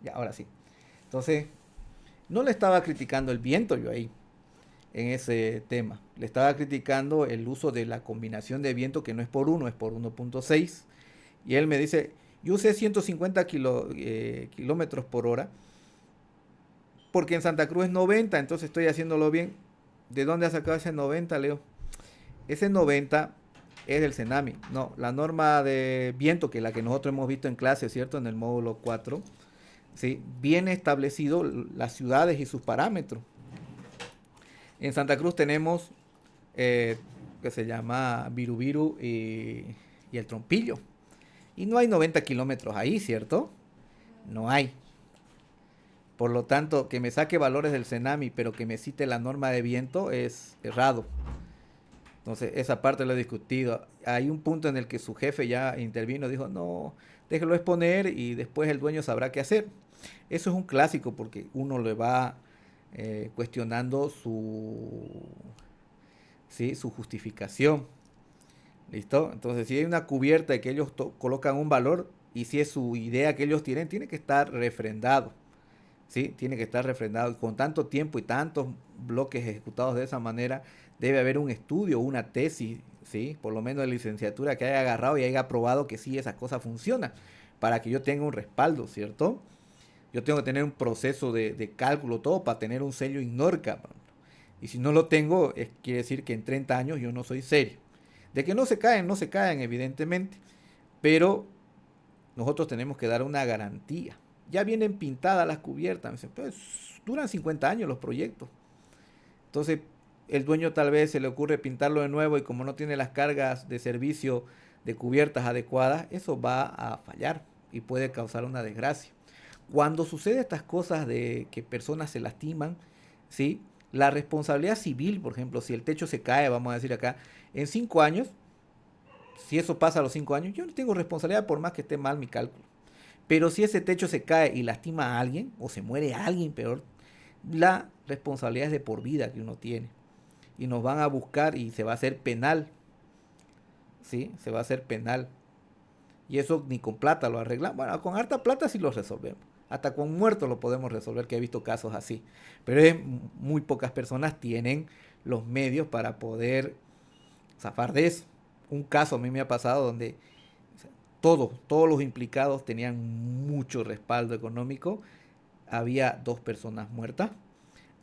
Ya, ahora sí. Entonces, no le estaba criticando el viento yo ahí, en ese tema. Le estaba criticando el uso de la combinación de viento que no es por uno, es por 1.6. Y él me dice, yo usé 150 kilómetros por hora, porque en Santa Cruz es 90, entonces estoy haciéndolo bien. ¿De dónde ha sacado ese 90, Leo? Ese 90 es del Cenami. No, la norma de viento, que es la que nosotros hemos visto en clase, ¿cierto? En el módulo 4, ¿sí? Viene establecido las ciudades y sus parámetros. En Santa Cruz tenemos eh, que se llama Virubiru y el Trompillo. Y no hay 90 kilómetros ahí, ¿cierto? No hay. Por lo tanto, que me saque valores del Cenami, pero que me cite la norma de viento es errado. Entonces, esa parte lo he discutido. Hay un punto en el que su jefe ya intervino, dijo, no, déjelo exponer y después el dueño sabrá qué hacer. Eso es un clásico porque uno le va cuestionando ¿sí? Su justificación. ¿Listo? Entonces, si hay una cubierta y que ellos colocan un valor y si es su idea que ellos tienen, tiene que estar refrendado. ¿Sí? Tiene que estar refrendado. Con tanto tiempo y tantos bloques ejecutados de esa manera, debe haber un estudio, una tesis, ¿sí? Por lo menos de licenciatura que haya agarrado y haya probado que sí, esas cosas funcionan, para que yo tenga un respaldo, ¿cierto? Yo tengo que tener un proceso de cálculo, todo, para tener un sello INNORCA. Y si no lo tengo, quiere decir que en 30 años yo no soy serio. De que no se caen, no se caen, evidentemente, pero nosotros tenemos que dar una garantía. Ya vienen pintadas las cubiertas. Me dicen, pues duran 50 años los proyectos. Entonces, el dueño tal vez se le ocurre pintarlo de nuevo y como no tiene las cargas de servicio de cubiertas adecuadas, eso va a fallar y puede causar una desgracia. Cuando sucede estas cosas de que personas se lastiman, ¿sí? La responsabilidad civil, por ejemplo, si el techo se cae, vamos a decir acá, en 5 años, si eso pasa a los 5 años, yo no tengo responsabilidad por más que esté mal mi cálculo. Pero si ese techo se cae y lastima a alguien, o se muere alguien peor, la responsabilidad es de por vida que uno tiene. Y nos van a buscar y se va a hacer penal. ¿Sí? Se va a hacer penal. Y eso ni con plata lo arreglamos. Bueno, con harta plata sí lo resolvemos. Hasta con muertos lo podemos resolver, que he visto casos así. Pero muy pocas personas tienen los medios para poder zafar de eso. Un caso a mí me ha pasado donde todos los implicados tenían mucho respaldo económico. Había 2 personas muertas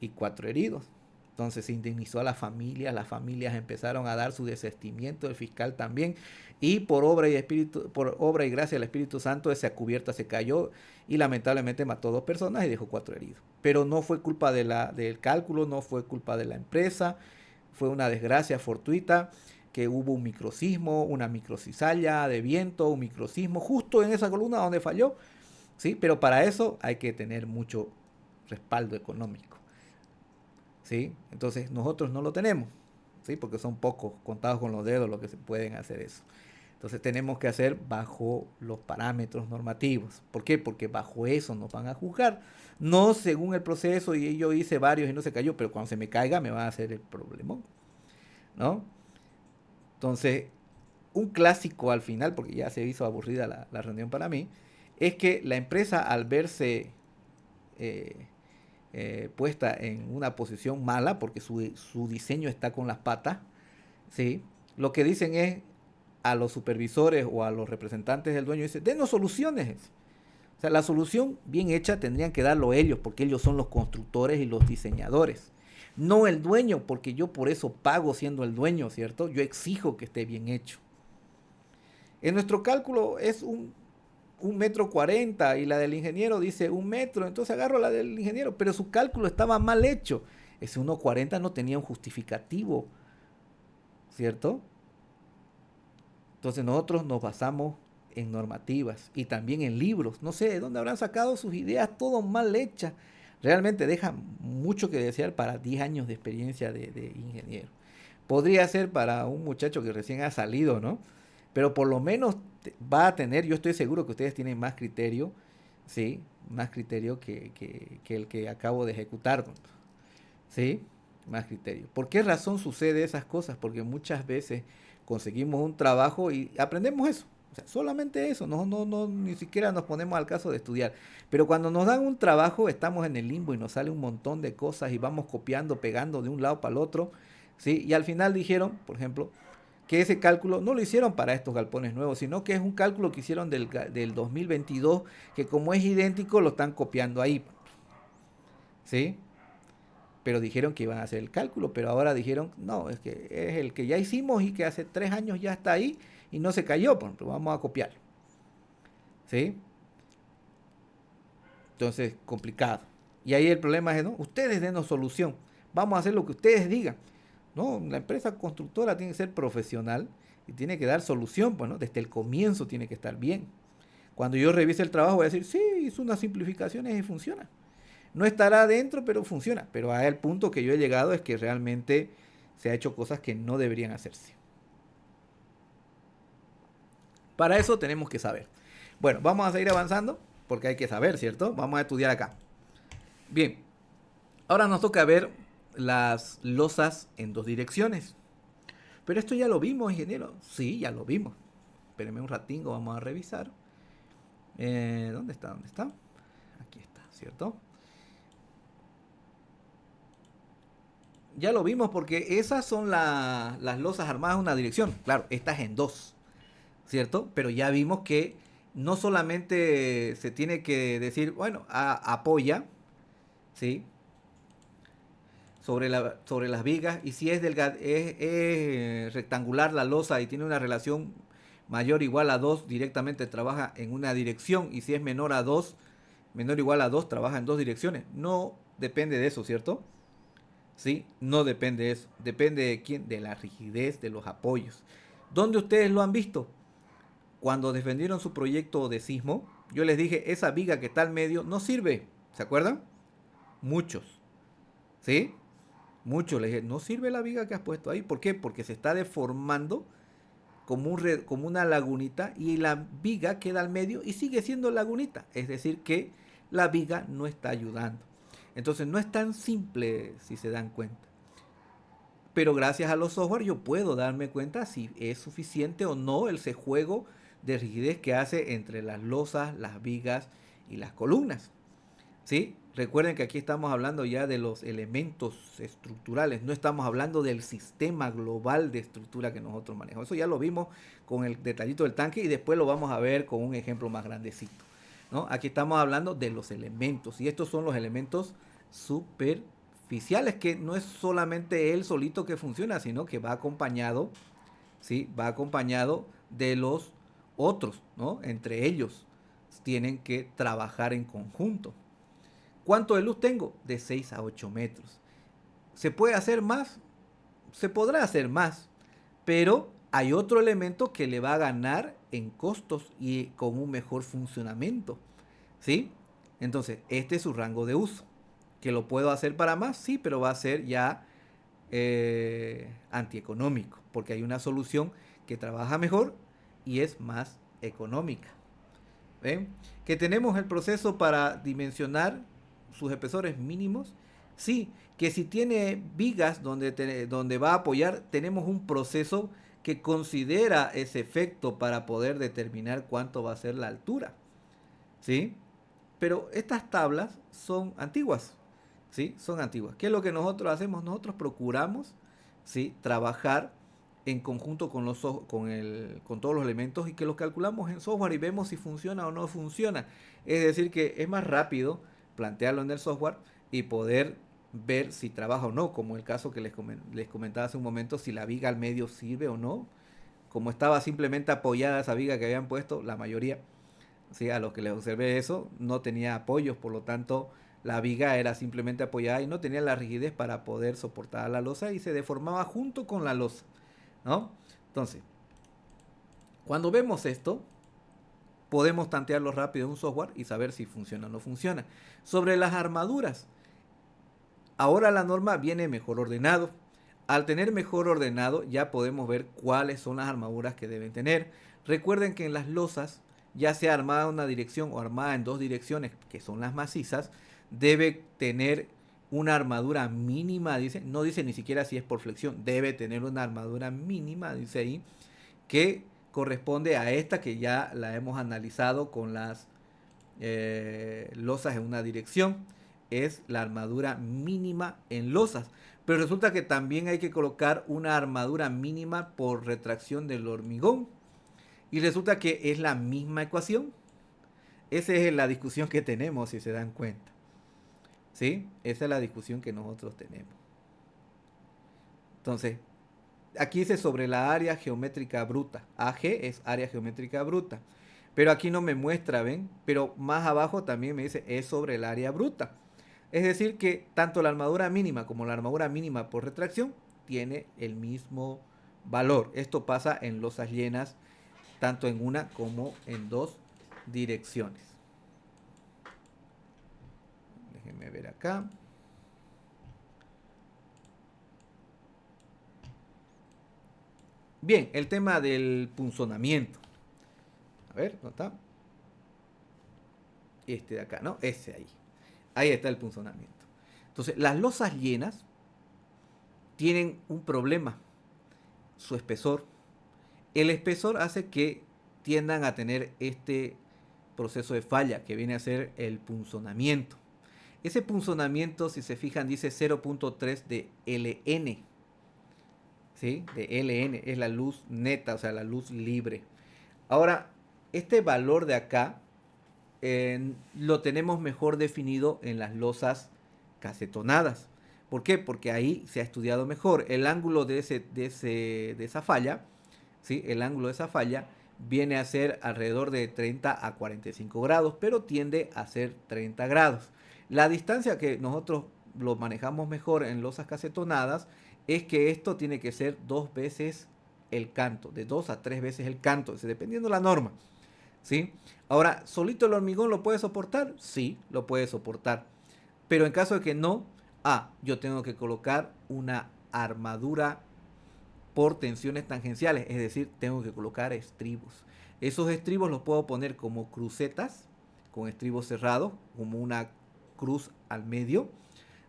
y 4 heridos. Entonces se indemnizó a las familias empezaron a dar su desistimiento, el fiscal también, y por obra y gracia del Espíritu Santo, esa cubierta se cayó y lamentablemente mató 2 personas y dejó 4 heridos. Pero no fue culpa del cálculo, no fue culpa de la empresa, fue una desgracia fortuita que hubo un microsismo, una microcizalla de viento, un microsismo justo en esa columna donde falló, ¿sí? Pero para eso hay que tener mucho respaldo económico, ¿sí? Entonces nosotros no lo tenemos, ¿sí? Porque son pocos, contados con los dedos, los que se pueden hacer eso. Entonces tenemos que hacer bajo los parámetros normativos. ¿Por qué? Porque bajo eso nos van a juzgar. No según el proceso y yo hice varios y no se cayó, pero cuando se me caiga me va a hacer el problemón, ¿no? Entonces, un clásico al final, porque ya se hizo aburrida la reunión para mí, es que la empresa al verse eh, puesta en una posición mala, porque su diseño está con las patas, ¿sí? Lo que dicen es a los supervisores o a los representantes del dueño, dice, denos soluciones. O sea, la solución bien hecha tendrían que darlo ellos, porque ellos son los constructores y los diseñadores. No el dueño, porque yo por eso pago siendo el dueño, ¿cierto? Yo exijo que esté bien hecho. En nuestro cálculo es un metro 40 y la del ingeniero dice 1 metro, entonces agarro la del ingeniero, pero su cálculo estaba mal hecho. Ese 1,40 no tenía un justificativo, ¿cierto? Entonces nosotros nos basamos en normativas y también en libros. No sé de dónde habrán sacado sus ideas, todo mal hechas. Realmente deja mucho que desear para 10 años de experiencia de ingeniero. Podría ser para un muchacho que recién ha salido, ¿no? Pero por lo menos va a tener, yo estoy seguro que ustedes tienen más criterio, ¿sí? Más criterio que el que acabo de ejecutar, ¿sí? Más criterio. ¿Por qué razón sucede esas cosas? Porque muchas veces conseguimos un trabajo y aprendemos eso. O sea, solamente eso, ni siquiera nos ponemos al caso de estudiar. Pero cuando nos dan un trabajo, estamos en el limbo y nos sale un montón de cosas y vamos copiando, pegando de un lado para el otro, ¿sí? Y al final dijeron, por ejemplo, que ese cálculo no lo hicieron para estos galpones nuevos, sino que es un cálculo que hicieron del 2022, que como es idéntico, lo están copiando ahí, ¿sí? Pero dijeron que iban a hacer el cálculo, pero ahora dijeron, no, es que es el que ya hicimos y que hace 3 años ya está ahí y no se cayó, pues vamos a copiarlo, ¿sí? Entonces, complicado. Y ahí el problema es, ¿no? Ustedes denos solución, vamos a hacer lo que ustedes digan. No, la empresa constructora tiene que ser profesional y tiene que dar solución, pues, ¿no? Desde el comienzo tiene que estar bien. Cuando yo revise el trabajo voy a decir, sí, hizo unas simplificaciones y funciona. No estará adentro, pero funciona. Pero a el punto que yo he llegado es que realmente se ha hecho cosas que no deberían hacerse. Para eso tenemos que saber. Bueno, vamos a seguir avanzando porque hay que saber, ¿cierto? Vamos a estudiar acá. Bien, ahora nos toca ver las losas en dos direcciones. Pero esto ya lo vimos, ingeniero. Sí, ya lo vimos. Espérenme un ratingo, vamos a revisar. ¿Dónde está? ¿Dónde está? Aquí está, ¿cierto? Ya lo vimos porque esas son las losas armadas en una dirección. Claro, estas en dos, ¿cierto? Pero ya vimos que no solamente se tiene que decir, bueno, apoya, ¿sí? Sobre las vigas. Y si es rectangular la losa y tiene una relación mayor o igual a 2 directamente trabaja en una dirección. Y si es menor a 2 menor o igual a 2 trabaja en dos direcciones. No depende de eso, ¿cierto? ¿Sí? No depende de eso. Depende de quién, de la rigidez de los apoyos. ¿Dónde ustedes lo han visto? Cuando defendieron su proyecto de sismo, yo les dije, esa viga que está al medio no sirve. ¿Se acuerdan? Muchos. ¿Sí? Muchos les dije, no sirve la viga que has puesto ahí. ¿Por qué? Porque se está deformando como una lagunita y la viga queda al medio y sigue siendo lagunita. Es decir, que la viga no está ayudando. Entonces no es tan simple si se dan cuenta. Pero gracias a los software yo puedo darme cuenta si es suficiente o no ese juego de rigidez que hace entre las losas, las vigas y las columnas. ¿Sí? Recuerden que aquí estamos hablando ya de los elementos estructurales, no estamos hablando del sistema global de estructura que nosotros manejamos. Eso ya lo vimos con el detallito del tanque y después lo vamos a ver con un ejemplo más grandecito, ¿no? Aquí estamos hablando de los elementos y estos son los elementos superficiales, que no es solamente él solito que funciona, sino que va acompañado, ¿sí? Va acompañado de los otros, ¿no? Entre ellos tienen que trabajar en conjunto. ¿Cuánto de luz tengo? De 6 a 8 metros. ¿Se puede hacer más? Se podrá hacer más, pero hay otro elemento que le va a ganar en costos y con un mejor funcionamiento, ¿sí? Entonces, este es su rango de uso. ¿Que lo puedo hacer para más? Sí, pero va a ser ya antieconómico, porque hay una solución que trabaja mejor y es más económica. ¿Ven? Que tenemos el proceso para dimensionar sus espesores mínimos. Sí, que si tiene vigas donde va a apoyar, tenemos un proceso que considera ese efecto para poder determinar cuánto va a ser la altura. ¿Sí? Pero estas tablas son antiguas. ¿Sí? Son antiguas. ¿Qué es lo que nosotros hacemos? Nosotros procuramos, ¿sí? Trabajar en conjunto con todos los elementos y que los calculamos en software y vemos si funciona o no funciona. Es decir, que es más rápido plantearlo en el software y poder ver si trabaja o no, como el caso que les comentaba hace un momento, si la viga al medio sirve o no. Como estaba simplemente apoyada esa viga que habían puesto, la mayoría, ¿sí? A los que les observé eso, no tenía apoyos, por lo tanto la viga era simplemente apoyada y no tenía la rigidez para poder soportar la losa y se deformaba junto con la losa, ¿no? Entonces, cuando vemos esto, podemos tantearlo rápido en un software y saber si funciona o no funciona. Sobre las armaduras, ahora la norma viene mejor ordenado. Al tener mejor ordenado, ya podemos ver cuáles son las armaduras que deben tener. Recuerden que en las losas, ya sea armada en una dirección o armada en dos direcciones, que son las macizas, debe tener una armadura mínima, dice, no dice ni siquiera si es por flexión, debe tener una armadura mínima, dice ahí, que corresponde a esta que ya la hemos analizado con las losas en una dirección. Es la armadura mínima en losas. Pero resulta que también hay que colocar una armadura mínima por retracción del hormigón. Y resulta que es la misma ecuación. Esa es la discusión que tenemos, si se dan cuenta. ¿Sí? Esa es la discusión que nosotros tenemos. Entonces, aquí dice sobre la área geométrica bruta. AG es área geométrica bruta. Pero aquí no me muestra, ¿ven? Pero más abajo también me dice es sobre el área bruta. Es decir que tanto la armadura mínima como la armadura mínima por retracción tiene el mismo valor. Esto pasa en losas llenas, tanto en una como en dos direcciones. Déjenme ver acá. Bien, el tema del punzonamiento. A ver, ¿dónde está? Este de acá, ¿no? Ese ahí. Ahí está el punzonamiento. Entonces, las losas llenas tienen un problema, su espesor. El espesor hace que tiendan a tener este proceso de falla, que viene a ser el punzonamiento. Ese punzonamiento, si se fijan, dice 0.3 de LN. ¿Sí? De LN, es la luz neta, o sea, la luz libre. Ahora, este valor de acá lo tenemos mejor definido en las losas casetonadas. ¿Por qué? Porque ahí se ha estudiado mejor. El ángulo de esa falla, ¿sí? El ángulo de esa falla viene a ser alrededor de 30 a 45 grados, pero tiende a ser 30 grados. La distancia que nosotros lo manejamos mejor en losas casetonadas es que esto tiene que ser 2 veces el canto, de 2 a 3 veces el canto, dependiendo de la norma. ¿Sí? Ahora, ¿solito el hormigón lo puede soportar? Sí, lo puede soportar. Pero en caso de que no, yo tengo que colocar una armadura por tensiones tangenciales, es decir, tengo que colocar estribos. Esos estribos los puedo poner como crucetas, con estribos cerrados, como una cruz al medio,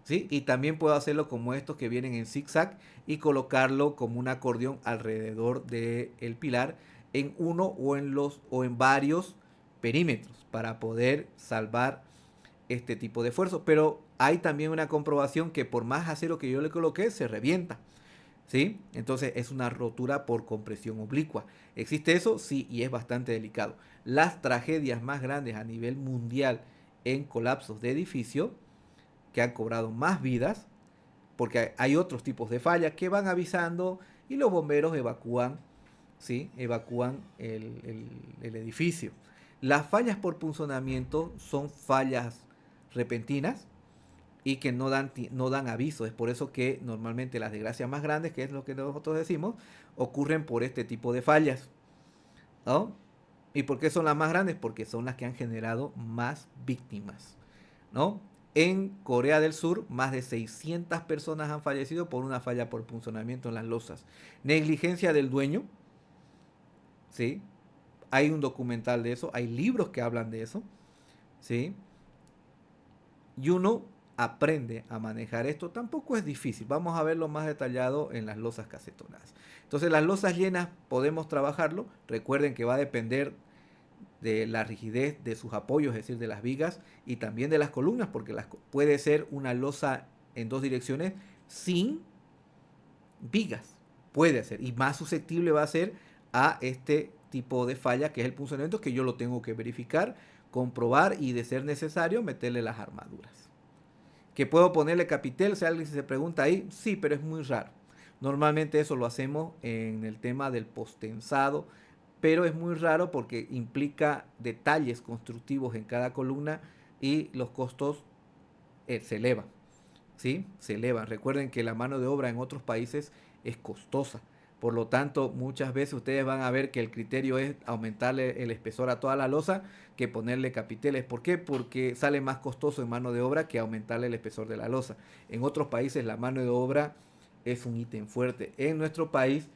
¿sí? Y también puedo hacerlo como estos que vienen en zigzag y colocarlo como un acordeón alrededor del pilar en uno o en varios perímetros para poder salvar este tipo de esfuerzo. Pero hay también una comprobación que por más acero que yo le coloque, se revienta. ¿Sí? Entonces es una rotura por compresión oblicua. ¿Existe eso? Sí, y es bastante delicado. Las tragedias más grandes a nivel mundial en colapsos de edificio que han cobrado más vidas, porque hay otros tipos de fallas que van avisando y los bomberos evacúan, ¿sí? Evacúan el edificio. Las fallas por punzonamiento son fallas repentinas y que no dan aviso. Es por eso que normalmente las desgracias más grandes, que es lo que nosotros decimos, ocurren por este tipo de fallas, ¿no? ¿Y por qué son las más grandes? Porque son las que han generado más víctimas, ¿no? En Corea del Sur, más de 600 personas han fallecido por una falla por punzonamiento en las losas. Negligencia del dueño, ¿sí? Hay un documental de eso, hay libros que hablan de eso, ¿sí? Y uno aprende a manejar esto. Tampoco es difícil. Vamos a verlo más detallado en las losas casetonadas. Entonces, las losas llenas podemos trabajarlo. Recuerden que va a depender de la rigidez de sus apoyos, es decir, de las vigas y también de las columnas, porque puede ser una losa en dos direcciones sin vigas. Puede ser. Y más susceptible va a ser a este tipo de falla, que es el punzonamiento, que yo lo tengo que verificar, comprobar y, de ser necesario, meterle las armaduras. ¿Que puedo ponerle capitel? Si alguien se pregunta ahí, sí, pero es muy raro. Normalmente eso lo hacemos en el tema del postensado, pero es muy raro porque implica detalles constructivos en cada columna y los costos se elevan, ¿sí? Se elevan. Recuerden que la mano de obra en otros países es costosa. Por lo tanto, muchas veces ustedes van a ver que el criterio es aumentarle el espesor a toda la losa que ponerle capiteles. ¿Por qué? Porque sale más costoso en mano de obra que aumentarle el espesor de la losa. En otros países la mano de obra es un ítem fuerte. En nuestro país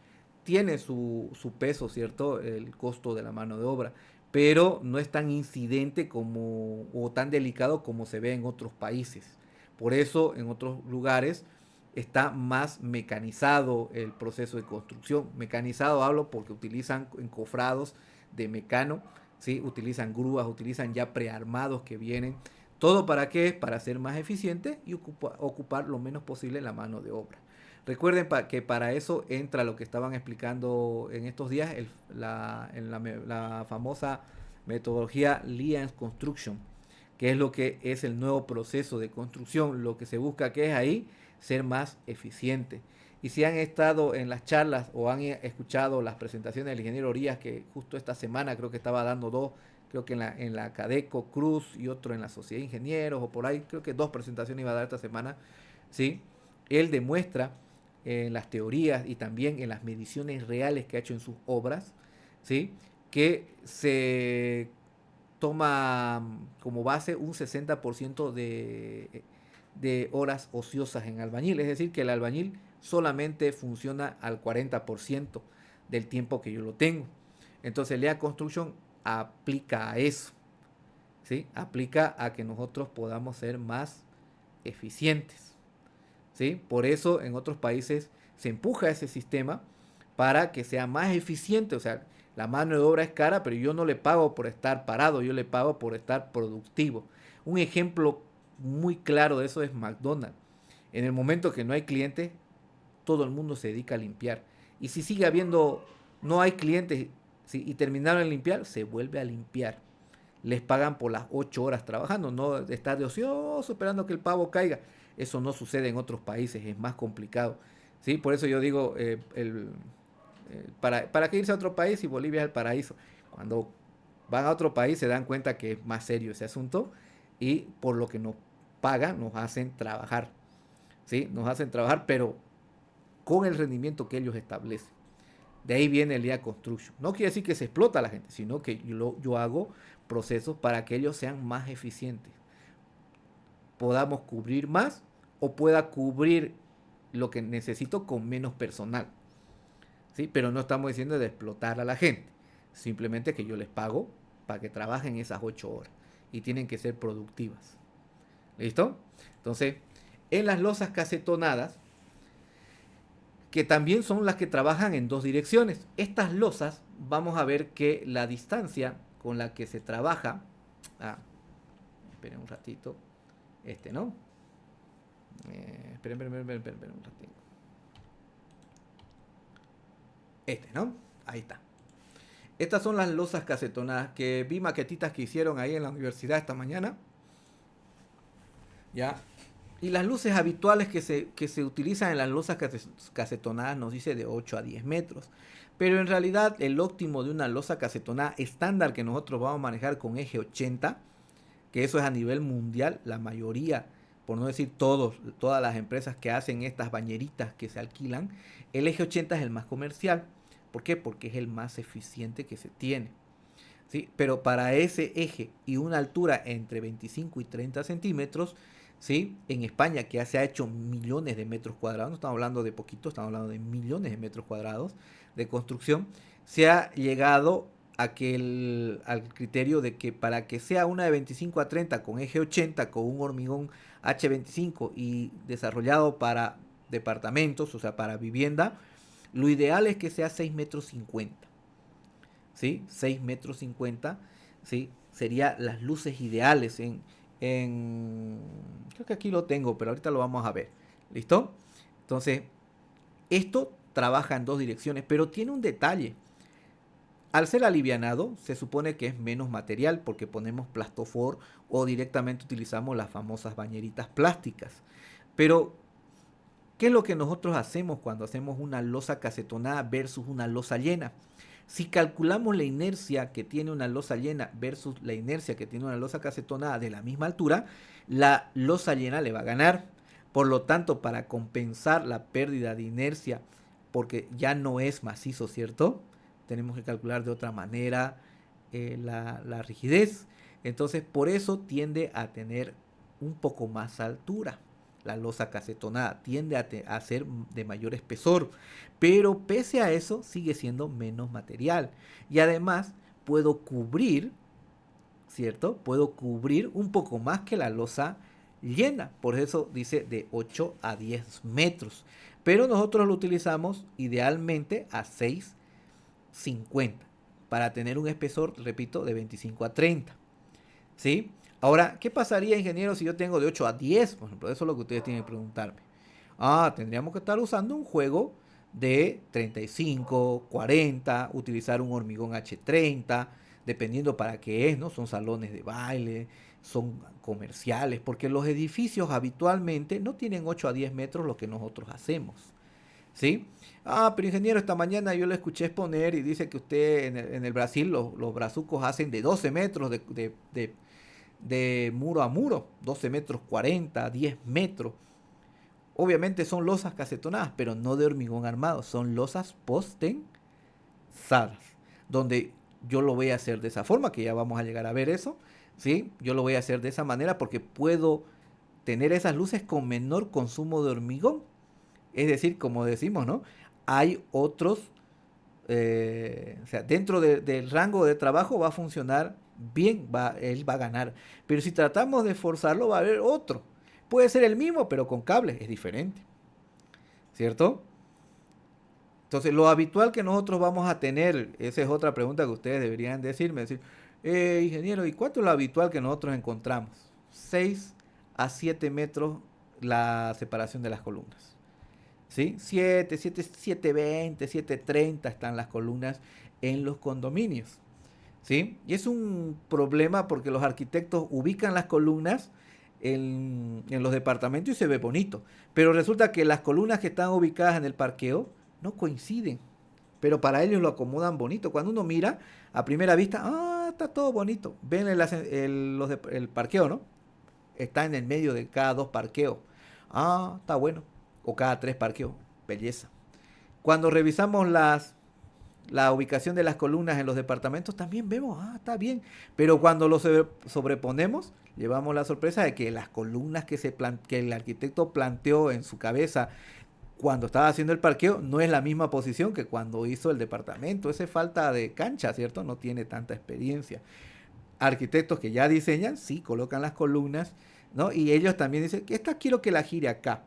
tiene su peso, ¿cierto? El costo de la mano de obra, pero no es tan incidente como, o tan delicado como se ve en otros países. Por eso en otros lugares está más mecanizado el proceso de construcción. Mecanizado hablo porque utilizan encofrados de mecano, ¿sí? Utilizan grúas, utilizan ya prearmados que vienen. ¿Todo para qué? Para ser más eficiente y ocupar lo menos posible la mano de obra. Recuerden que para eso entra lo que estaban explicando en estos días, la famosa metodología Lean Construction, que es lo que es el nuevo proceso de construcción. Lo que se busca que es ahí ser más eficiente. Y si han estado en las charlas o han escuchado las presentaciones del ingeniero Orías, que justo esta semana creo que estaba dando dos, creo que en la Cadeco Cruz y otro en la Sociedad de Ingenieros, o por ahí, creo que dos presentaciones iba a dar esta semana, ¿sí? Él demuestra en las teorías y también en las mediciones reales que ha hecho en sus obras, ¿sí? Que se toma como base un 60% de horas ociosas en albañil. Es decir, que el albañil solamente funciona al 40% del tiempo que yo lo tengo. Entonces, Lean Construction aplica a eso, ¿sí? Aplica a que nosotros podamos ser más eficientes, ¿sí? Por eso en otros países se empuja ese sistema para que sea más eficiente. O sea, la mano de obra es cara, pero yo no le pago por estar parado, yo le pago por estar productivo. Un ejemplo muy claro de eso es McDonald's. En el momento que no hay clientes, todo el mundo se dedica a limpiar. Y si sigue habiendo, no hay clientes, ¿sí? Y terminaron de limpiar, se vuelve a limpiar. Les pagan por las 8 horas trabajando, no de estar de ocioso esperando que el pavo caiga. Eso no sucede en otros países, es más complicado. ¿Sí? Por eso yo digo, ¿para qué irse a otro país si Bolivia es el paraíso? Cuando van a otro país se dan cuenta que es más serio ese asunto y por lo que nos pagan nos hacen trabajar. ¿Sí? Nos hacen trabajar, pero con el rendimiento que ellos establecen. De ahí viene el Lean Construction. No quiere decir que se explota a la gente, sino que yo hago procesos para que ellos sean más eficientes. Podamos cubrir más o pueda cubrir lo que necesito con menos personal. ¿Sí? Pero no estamos diciendo de explotar a la gente. Simplemente que yo les pago para que trabajen esas 8 horas. Y tienen que ser productivas. ¿Listo? Entonces, en las losas casetonadas, que también son las que trabajan en dos direcciones. Estas losas, vamos a ver que la distancia con la que se trabaja, esperen un ratito, ¿no? Esperen un ratito. ¿No? Ahí está. Estas son las losas casetonadas que vi maquetitas que hicieron ahí en la universidad esta mañana. Ya. Y las luces habituales que se utilizan en las losas casetonadas nos dice de 8 a 10 metros. Pero en realidad el óptimo de una losa casetonada estándar que nosotros vamos a manejar con eje 80, que eso es a nivel mundial, la mayoría, por no decir todas las empresas que hacen estas bañeritas que se alquilan, el eje 80 es el más comercial. ¿Por qué? Porque es el más eficiente que se tiene. ¿Sí? Pero para ese eje y una altura entre 25 y 30 centímetros, ¿sí? En España, que ya se ha hecho millones de metros cuadrados, no estamos hablando de poquito, estamos hablando de millones de metros cuadrados de construcción, se ha llegado al criterio de que para que sea una de 25 a 30 con eje 80, con un hormigón H25 y desarrollado para departamentos, o sea, para vivienda, lo ideal es que sea 6 metros 50. ¿Sí? 6 metros 50, ¿sí? Sería las luces ideales creo que aquí lo tengo, pero ahorita lo vamos a ver. ¿Listo? Entonces, esto trabaja en dos direcciones, pero tiene un detalle. Al ser alivianado, se supone que es menos material porque ponemos plastofor o directamente utilizamos las famosas bañeritas plásticas. Pero, ¿qué es lo que nosotros hacemos cuando hacemos una losa casetonada versus una losa llena? Si calculamos la inercia que tiene una losa llena versus la inercia que tiene una losa casetonada de la misma altura, la losa llena le va a ganar. Por lo tanto, para compensar la pérdida de inercia, porque ya no es macizo, ¿cierto? Tenemos que calcular de otra manera la rigidez. Entonces, por eso tiende a tener un poco más altura. La losa casetonada tiende a ser de mayor espesor, pero pese a eso sigue siendo menos material. Y además puedo cubrir, ¿cierto? Puedo cubrir un poco más que la losa llena. Por eso dice de 8 a 10 metros. Pero nosotros lo utilizamos idealmente a 6,50 para tener un espesor, repito, de 25 a 30. ¿Sí? Ahora, ¿qué pasaría, ingeniero, si yo tengo de 8 a 10? Por ejemplo, eso es lo que ustedes tienen que preguntarme. Tendríamos que estar usando un juego de 35, 40, utilizar un hormigón H30, dependiendo para qué es, ¿no? Son salones de baile, son comerciales, porque los edificios habitualmente no tienen 8 a 10 metros lo que nosotros hacemos, ¿sí? Pero ingeniero, esta mañana yo le escuché exponer y dice que usted en el Brasil los brazucos hacen de 12 metros de muro a muro, 12 metros 40, 10 metros. Obviamente son losas casetonadas, pero no de hormigón armado, son losas postensadas, donde yo lo voy a hacer de esa forma, que ya vamos a llegar a ver eso, ¿sí? Yo lo voy a hacer de esa manera porque puedo tener esas luces con menor consumo de hormigón. Es decir, como decimos, ¿no? Hay otros, o sea, dentro del rango de trabajo va a funcionar bien, él va a ganar. Pero si tratamos de forzarlo, va a haber otro. Puede ser el mismo, pero con cables, es diferente, ¿cierto? Entonces, lo habitual que nosotros vamos a tener, esa es otra pregunta que ustedes deberían decirme, decir, ingeniero, ¿y cuánto es lo habitual que nosotros encontramos? 6 a 7 metros la separación de las columnas. ¿Sí? 7, 7:30 están las columnas en los condominios. ¿Sí? Y es un problema porque los arquitectos ubican las columnas en los departamentos y se ve bonito. Pero resulta que las columnas que están ubicadas en el parqueo no coinciden. Pero para ellos lo acomodan bonito. Cuando uno mira a primera vista, está todo bonito. Ven el parqueo, ¿no? Está en el medio de cada dos parqueos. Está bueno. O cada tres parqueos. Belleza. Cuando revisamos la ubicación de las columnas en los departamentos, también vemos, está bien. Pero cuando lo sobreponemos, llevamos la sorpresa de que las columnas que el arquitecto planteó en su cabeza cuando estaba haciendo el parqueo no es la misma posición que cuando hizo el departamento. Esa es falta de cancha, ¿cierto? No tiene tanta experiencia. Arquitectos que ya diseñan, sí, colocan las columnas, ¿no? Y ellos también dicen, esta quiero que la gire acá.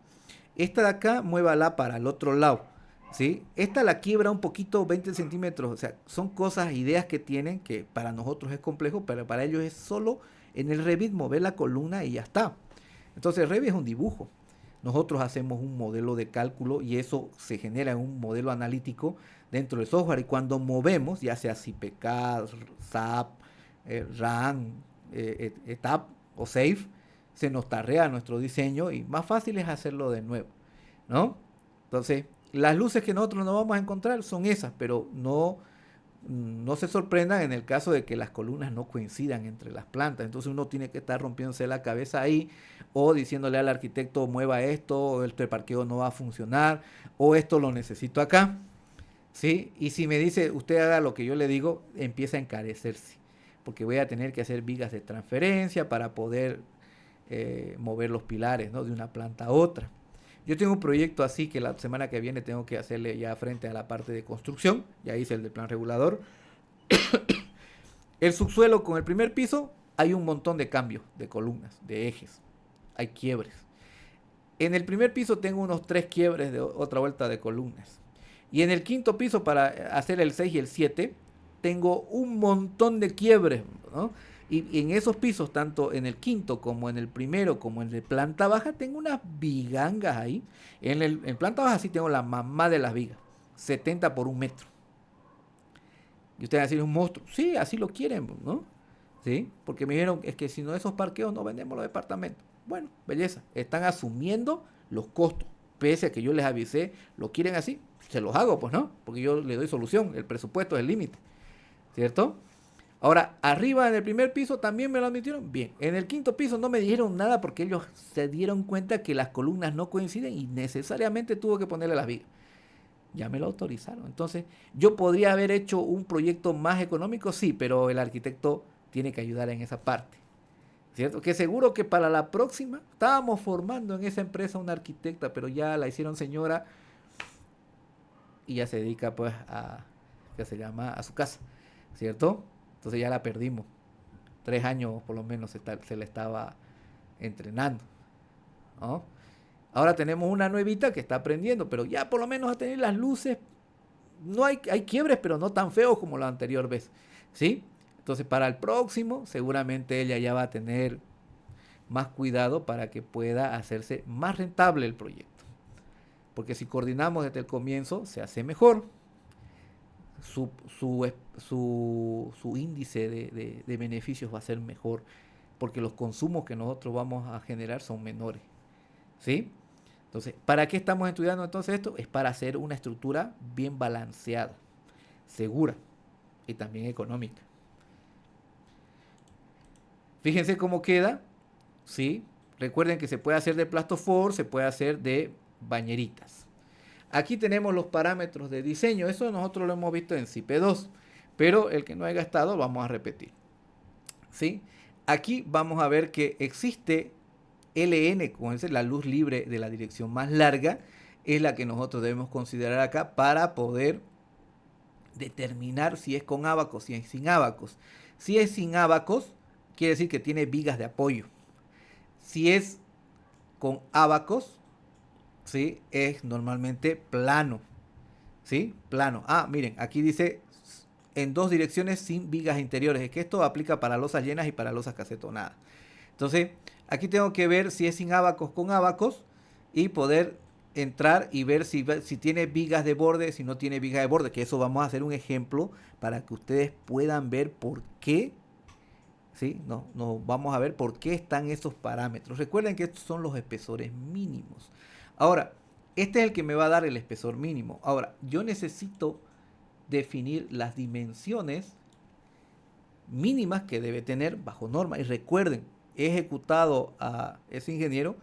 Esta de acá, muévala para el otro lado, ¿sí? Esta la quiebra un poquito, 20 centímetros. O sea, son cosas, ideas que tienen que para nosotros es complejo, pero para ellos es solo en el Revit mover la columna y ya está. Entonces, Revit es un dibujo. Nosotros hacemos un modelo de cálculo y eso se genera en un modelo analítico dentro del software. Y cuando movemos, ya sea CPK, SAP, RAM, ETAP o SAFE, se nos tarrea nuestro diseño y más fácil es hacerlo de nuevo, ¿no? Entonces, las luces que nosotros nos vamos a encontrar son esas, pero no se sorprendan en el caso de que las columnas no coincidan entre las plantas. Entonces uno tiene que estar rompiéndose la cabeza ahí o diciéndole al arquitecto mueva esto, o este parqueo no va a funcionar, o esto lo necesito acá, ¿sí? Y si me dice usted haga lo que yo le digo, empieza a encarecerse, porque voy a tener que hacer vigas de transferencia para poder mover los pilares, ¿no? De una planta a otra. Yo tengo un proyecto así que la semana que viene tengo que hacerle ya frente a la parte de construcción. Ya hice el de plan regulador. El subsuelo con el primer piso hay un montón de cambios de columnas, de ejes. Hay quiebres. En el primer piso tengo unos 3 quiebres de otra vuelta de columnas. Y en el quinto piso para hacer el 6 y el 7 tengo un montón de quiebres, ¿no? Y en esos pisos, tanto en el quinto como en el primero, como en el de planta baja, tengo unas vigangas ahí. En planta baja sí tengo la mamá de las vigas, 70 por 1 metro. Y ustedes van a decir, ¿es un monstruo? Sí, así lo quieren, ¿no? ¿Sí? Porque me dijeron, es que si no esos parqueos no vendemos los departamentos. Bueno, belleza, están asumiendo los costos. Pese a que yo les avisé, lo quieren así, se los hago, pues, ¿no? Porque yo le doy solución, el presupuesto es el límite, ¿cierto? Ahora, arriba en el primer piso también me lo admitieron. Bien, en el quinto piso no me dijeron nada porque ellos se dieron cuenta que las columnas no coinciden y necesariamente tuvo que ponerle las vigas. Ya me lo autorizaron. Entonces, yo podría haber hecho un proyecto más económico, sí, pero el arquitecto tiene que ayudar en esa parte. ¿Cierto? Que seguro que para la próxima estábamos formando en esa empresa una arquitecta, pero ya la hicieron señora y ya se dedica pues que se llama, a su casa, ¿cierto? Entonces ya la perdimos. 3 años por lo menos se le estaba entrenando. ¿no? Ahora tenemos una nuevita que está prendiendo, pero ya por lo menos a tener las luces, no hay quiebres, pero no tan feos como la anterior vez, ¿sí? Entonces para el próximo seguramente ella ya va a tener más cuidado para que pueda hacerse más rentable el proyecto. Porque si coordinamos desde el comienzo, se hace mejor. Su índice de beneficios va a ser mejor, porque los consumos que nosotros vamos a generar son menores, ¿sí? Entonces, ¿para qué estamos estudiando entonces esto? Es para hacer una estructura bien balanceada, segura y también económica. Fíjense cómo queda, ¿sí? Recuerden que se puede hacer de plastofor, se puede hacer de bañeritas. Aquí tenemos los parámetros de diseño. Eso nosotros lo hemos visto en CIP2, pero el que no haya estado vamos a repetir, ¿sí? Aquí vamos a ver que existe LN, como es la luz libre de la dirección más larga, es la que nosotros debemos considerar acá para poder determinar si es con ábacos, si es sin ábacos. Si es sin ábacos, quiere decir que tiene vigas de apoyo. Si es con ábacos, ¿sí? Es normalmente plano, ¿sí? Plano. Ah, miren, aquí dice en dos direcciones sin vigas interiores. Es que esto aplica para losas llenas y para losas casetonadas. Entonces, aquí tengo que ver si es sin ábacos con ábacos y poder entrar y ver si tiene vigas de borde, si no tiene vigas de borde, que eso vamos a hacer un ejemplo para que ustedes puedan ver por qué, ¿sí? No, vamos a ver por qué están esos parámetros. Recuerden que estos son los espesores mínimos. Ahora, este es el que me va a dar el espesor mínimo. Ahora, yo necesito definir las dimensiones mínimas que debe tener bajo norma. Y recuerden, he ejecutado a ese ingeniero,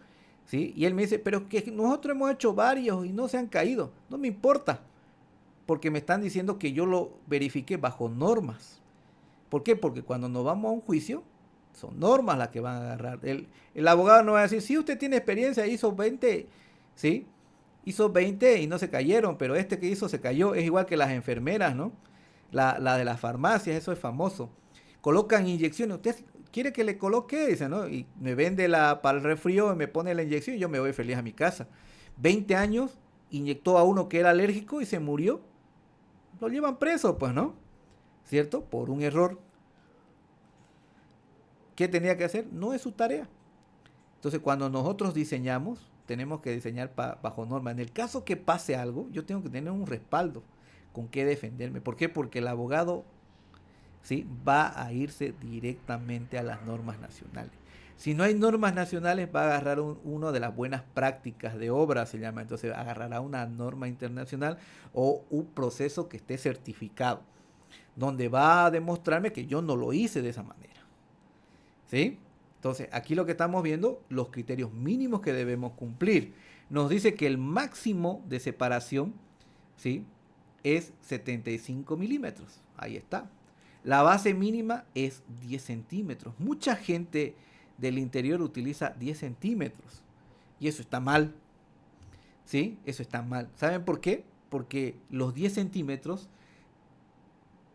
¿sí? Y él me dice, pero que nosotros hemos hecho varios y no se han caído. No me importa, porque me están diciendo que yo lo verifique bajo normas. ¿Por qué? Porque cuando nos vamos a un juicio, son normas las que van a agarrar. El abogado no va a decir, sí, usted tiene experiencia, hizo 20, ¿sí? Hizo 20 y no se cayeron, pero este que hizo se cayó. Es igual que las enfermeras, ¿no? La de las farmacias, eso es famoso. Colocan inyecciones. ¿Usted quiere que le coloque? Dice, ¿no? Y me vende para el resfrío y me pone la inyección y yo me voy feliz a mi casa. 20 años, inyectó a uno que era alérgico y se murió. Lo llevan preso, pues, ¿no? ¿Cierto? Por un error. ¿Qué tenía que hacer? No es su tarea. Entonces, cuando nosotros diseñamos, tenemos que diseñar bajo norma. En el caso que pase algo, yo tengo que tener un respaldo con qué defenderme. ¿Por qué? Porque el abogado, ¿sí?, va a irse directamente a las normas nacionales. Si no hay normas nacionales, va a agarrar uno de las buenas prácticas de obra, se llama. Entonces, agarrará una norma internacional o un proceso que esté certificado, donde va a demostrarme que yo no lo hice de esa manera, ¿sí? Entonces, aquí lo que estamos viendo, los criterios mínimos que debemos cumplir. Nos dice que el máximo de separación, ¿sí?, es 75 milímetros. Ahí está. La base mínima es 10 centímetros. Mucha gente del interior utiliza 10 centímetros. Y eso está mal, ¿sí? Eso está mal. ¿Saben por qué? Porque los 10 centímetros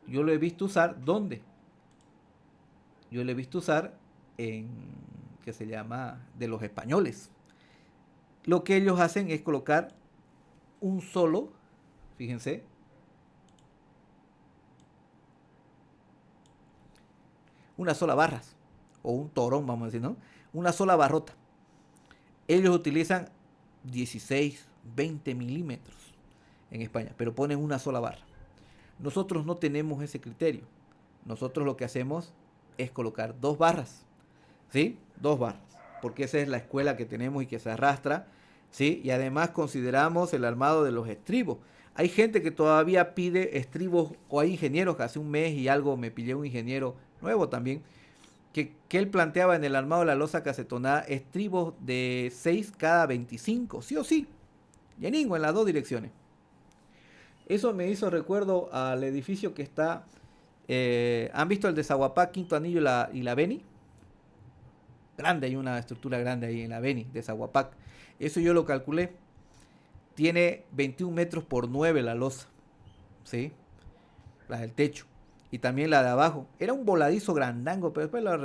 yo lo he visto usar, ¿dónde? Yo lo he visto usar en, que se llama, de los españoles. Lo que ellos hacen es colocar un solo, fíjense, una sola barra, o un torón, vamos a decir, ¿no? Una sola barrota. Ellos utilizan 16, 20 milímetros en España, pero ponen una sola barra. Nosotros no tenemos ese criterio. Nosotros lo que hacemos es colocar dos barras, ¿sí? Dos barras, porque esa es la escuela que tenemos y que se arrastra, ¿sí? Y además consideramos el armado de los estribos. Hay gente que todavía pide estribos, o hay ingenieros que hace un mes y algo me pillé un ingeniero nuevo también, que él planteaba en el armado de la losa cacetonada estribos de 6 cada 25, sí o sí, lleningo en las dos direcciones. Eso me hizo recuerdo al edificio que está, ¿han visto el de Zaguapá, Quinto Anillo y la Beni? Grande, hay una estructura grande ahí en la Beni de Zaguapac. Eso yo lo calculé. Tiene 21 metros por 9 la losa, ¿sí? La del techo. Y también la de abajo. Era un voladizo grandango, pero después lo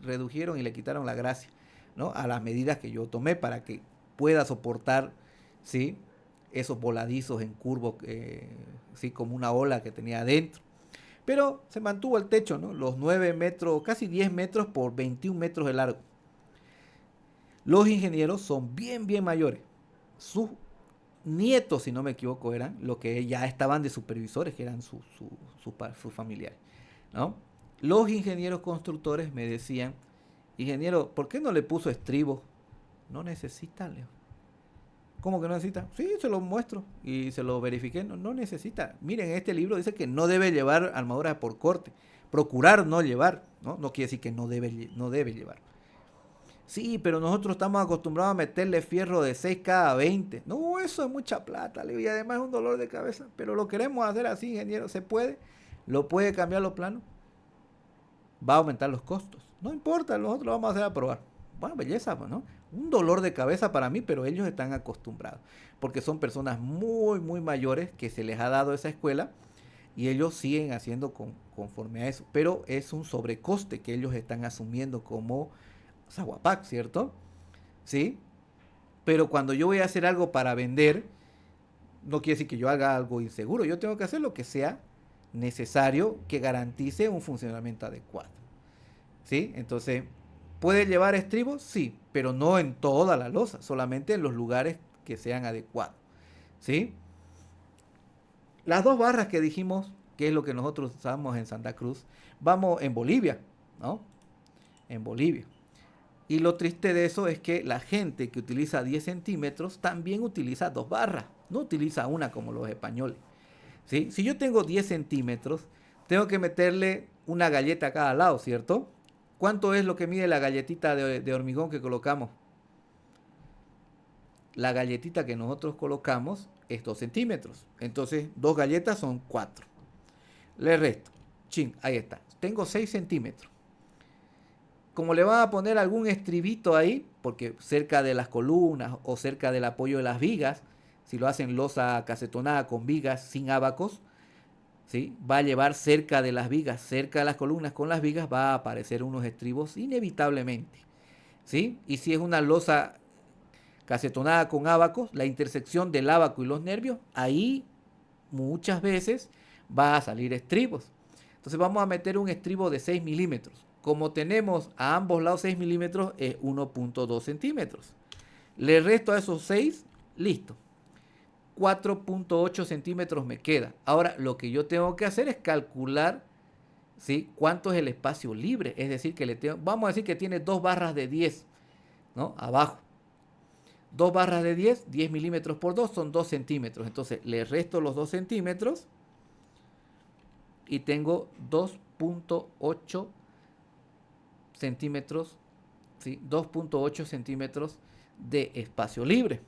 redujeron y le quitaron la gracia. ¿no? A las medidas que yo tomé para que pueda soportar, ¿sí? Esos voladizos en curvo, ¿sí? Como una ola que tenía adentro. Pero se mantuvo el techo, ¿no? Los 9 metros, casi 10 metros por 21 metros de largo. Los ingenieros son bien mayores. Sus nietos, si no me equivoco, eran los que ya estaban de supervisores, que eran sus familiares, ¿no? Los ingenieros constructores me decían, ingeniero, ¿por qué no le puso estribos? No necesita, Leo. ¿Cómo que no necesita? Sí, se lo muestro y se lo verifiqué. No, no necesita. Miren, este libro dice que no debe llevar armadura por corte. Procurar no llevar, ¿no? No quiere decir que no debe llevar. Sí, pero nosotros estamos acostumbrados a meterle fierro de 6 cada 20. No, eso es mucha plata, Leo, y además es un dolor de cabeza. Pero lo queremos hacer así, ingeniero. ¿Se puede? ¿Lo puede cambiar los planos? Va a aumentar los costos. No importa, nosotros lo vamos a hacer a probar. Bueno, belleza, ¿no? Un dolor de cabeza para mí, pero ellos están acostumbrados. Porque son personas muy mayores que se les ha dado esa escuela y ellos siguen haciendo conforme a eso. Pero es un sobrecoste que ellos están asumiendo como Zaguapac, ¿cierto? ¿Sí? Pero cuando yo voy a hacer algo para vender, no quiere decir que yo haga algo inseguro. Yo tengo que hacer lo que sea necesario que garantice un funcionamiento adecuado. ¿Sí? Entonces, ¿puede llevar estribos? Sí, pero no en toda la losa, solamente en los lugares que sean adecuados. ¿Sí? Las dos barras que dijimos, que es lo que nosotros usamos en Santa Cruz, vamos en Bolivia, ¿no? En Bolivia. Y lo triste de eso es que la gente que utiliza 10 centímetros también utiliza dos barras, no utiliza una como los españoles. ¿Sí? Si yo tengo 10 centímetros, tengo que meterle una galleta a cada lado, ¿cierto? ¿Cuánto es lo que mide la galletita de hormigón que colocamos? La galletita que nosotros colocamos es 2 centímetros. Entonces, dos galletas son 4. Le resto. Chin, ahí está. Tengo 6 centímetros. Como le van a poner algún estribito ahí, porque cerca de las columnas o cerca del apoyo de las vigas, si lo hacen losa casetonada con vigas sin ábacos, ¿sí? Va a llevar cerca de las vigas, cerca de las columnas con las vigas, va a aparecer unos estribos inevitablemente. ¿Sí? Y si es una losa casetonada con ábacos, la intersección del ábaco y los nervios, ahí muchas veces va a salir estribos. Entonces vamos a meter un estribo de 6 milímetros. Como tenemos a ambos lados 6 milímetros, es 1.2 centímetros. Le resto a esos 6, listo. 4.8 centímetros me queda. Ahora, lo que yo tengo que hacer es calcular, ¿sí?, cuánto es el espacio libre. Es decir, que vamos a decir que tiene dos barras de 10, ¿no? Abajo. Dos barras de 10 milímetros por 2 son 2 centímetros. Entonces, le resto los 2 centímetros y tengo 2.8 centímetros, ¿sí? 2.8 centímetros de espacio libre.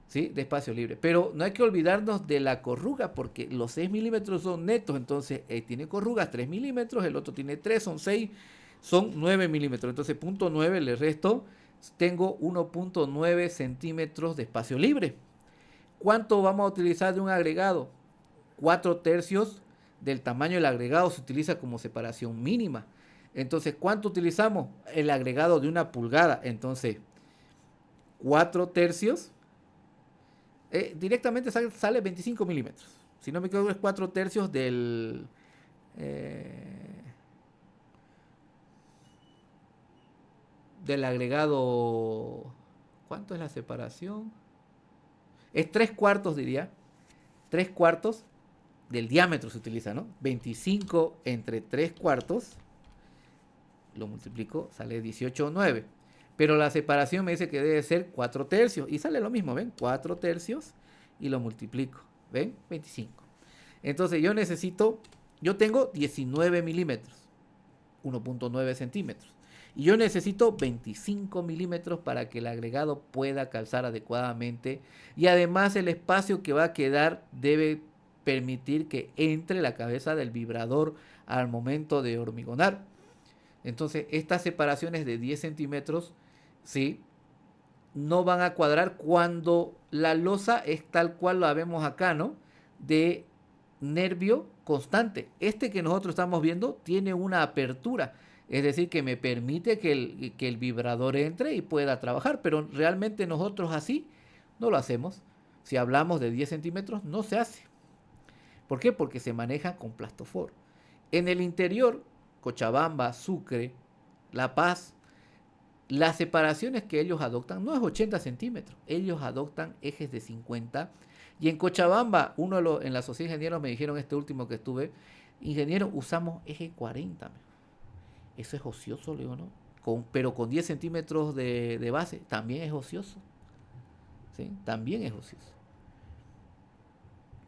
¿Sí? De espacio libre. Pero no hay que olvidarnos de la corruga, porque los 6 milímetros son netos. Entonces, tiene corrugas 3 milímetros, el otro tiene 3, son 6, son 9 milímetros. Entonces, 0.9 le resto, tengo 1.9 centímetros de espacio libre. ¿Cuánto vamos a utilizar de un agregado? 4/3 del tamaño del agregado se utiliza como separación mínima. Entonces, ¿cuánto utilizamos? El agregado de 1 pulgada. Entonces, 4/3 directamente sale 25 milímetros. Si no me equivoco, es 4/3 del agregado. ¿Cuánto es la separación? Es 3/4, diría. 3/4 del diámetro se utiliza, ¿no? 25 entre 3/4, lo multiplico, sale 18/9. Pero la separación me dice que debe ser 4/3 y sale lo mismo, ¿ven? 4/3 y lo multiplico, ¿ven? 25. Entonces yo tengo 19 milímetros, 1.9 centímetros. Y yo necesito 25 milímetros para que el agregado pueda calzar adecuadamente. Y además el espacio que va a quedar debe permitir que entre la cabeza del vibrador al momento de hormigonar. Entonces estas separaciones de 10 centímetros, ¿sí?, no van a cuadrar cuando la losa es tal cual la vemos acá, ¿no? De nervio constante. Este que nosotros estamos viendo tiene una apertura. Es decir, que me permite que el vibrador entre y pueda trabajar, pero realmente nosotros así no lo hacemos. Si hablamos de 10 centímetros, no se hace. ¿Por qué? Porque se maneja con plastofor. En el interior, Cochabamba, Sucre, La Paz, las separaciones que ellos adoptan no es 80 centímetros, ellos adoptan ejes de 50. Y en Cochabamba, en la sociedad de ingenieros me dijeron este último que estuve, ingeniero, usamos eje 40. Eso es ocioso, Leo, ¿no? Pero con 10 centímetros de base también es ocioso. ¿Sí? También es ocioso.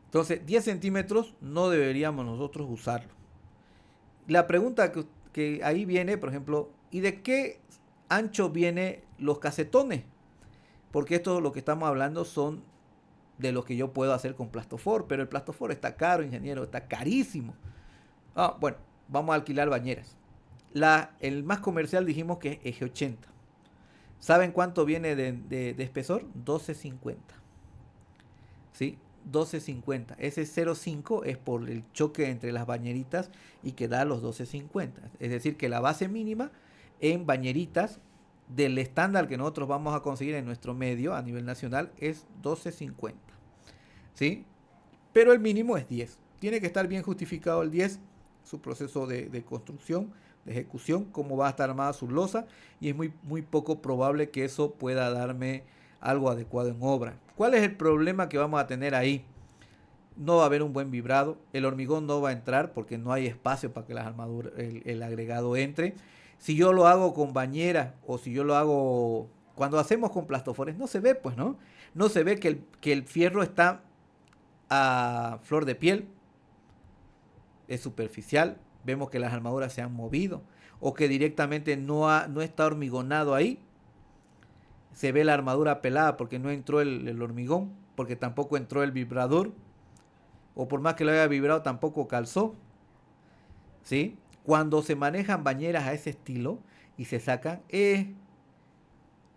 Entonces, 10 centímetros no deberíamos nosotros usarlo. La pregunta que ahí viene, por ejemplo, ¿y de qué ancho vienen los casetones? Porque esto lo que estamos hablando son de lo que yo puedo hacer con plastofor, pero el plastofor está caro, ingeniero, está carísimo. Bueno, vamos a alquilar bañeras. El más comercial dijimos que es eje 80. ¿Saben cuánto viene de espesor? 1250. ¿Sí? 1250. Ese 0,5 es por el choque entre las bañeritas y que da los 1250. Es decir, que la base mínima en bañeritas del estándar que nosotros vamos a conseguir en nuestro medio a nivel nacional es 1250. ¿Sí? Pero el mínimo es 10. Tiene que estar bien justificado el 10, su proceso de construcción, de ejecución, cómo va a estar armada su losa, y es muy poco probable que eso pueda darme algo adecuado en obra. ¿Cuál es el problema que vamos a tener ahí? No va a haber un buen vibrado, el hormigón no va a entrar porque no hay espacio para que las armaduras, el agregado entre. Si yo lo hago con bañera o si yo lo hago cuando hacemos con plastofores, no se ve, pues, ¿no? No se ve que el fierro está a flor de piel, es superficial, vemos que las armaduras se han movido o que directamente no está hormigonado ahí, se ve la armadura pelada porque no entró el hormigón, porque tampoco entró el vibrador, o por más que lo haya vibrado tampoco calzó, ¿sí? Cuando se manejan bañeras a ese estilo y se sacan, es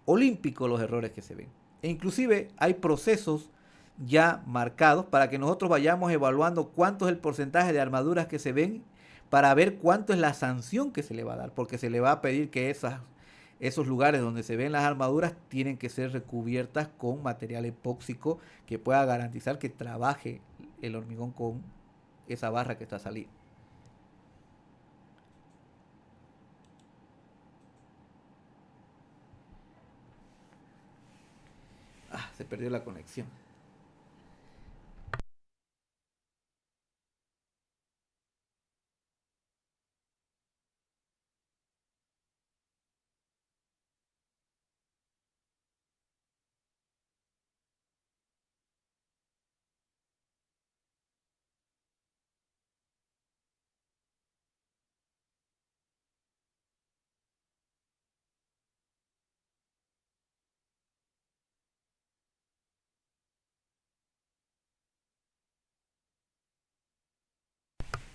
olímpico los errores que se ven. E inclusive hay procesos ya marcados para que nosotros vayamos evaluando cuánto es el porcentaje de armaduras que se ven para ver cuánto es la sanción que se le va a dar, porque se le va a pedir que esos lugares donde se ven las armaduras tienen que ser recubiertas con material epóxico que pueda garantizar que trabaje el hormigón con esa barra que está saliendo. Se perdió la conexión.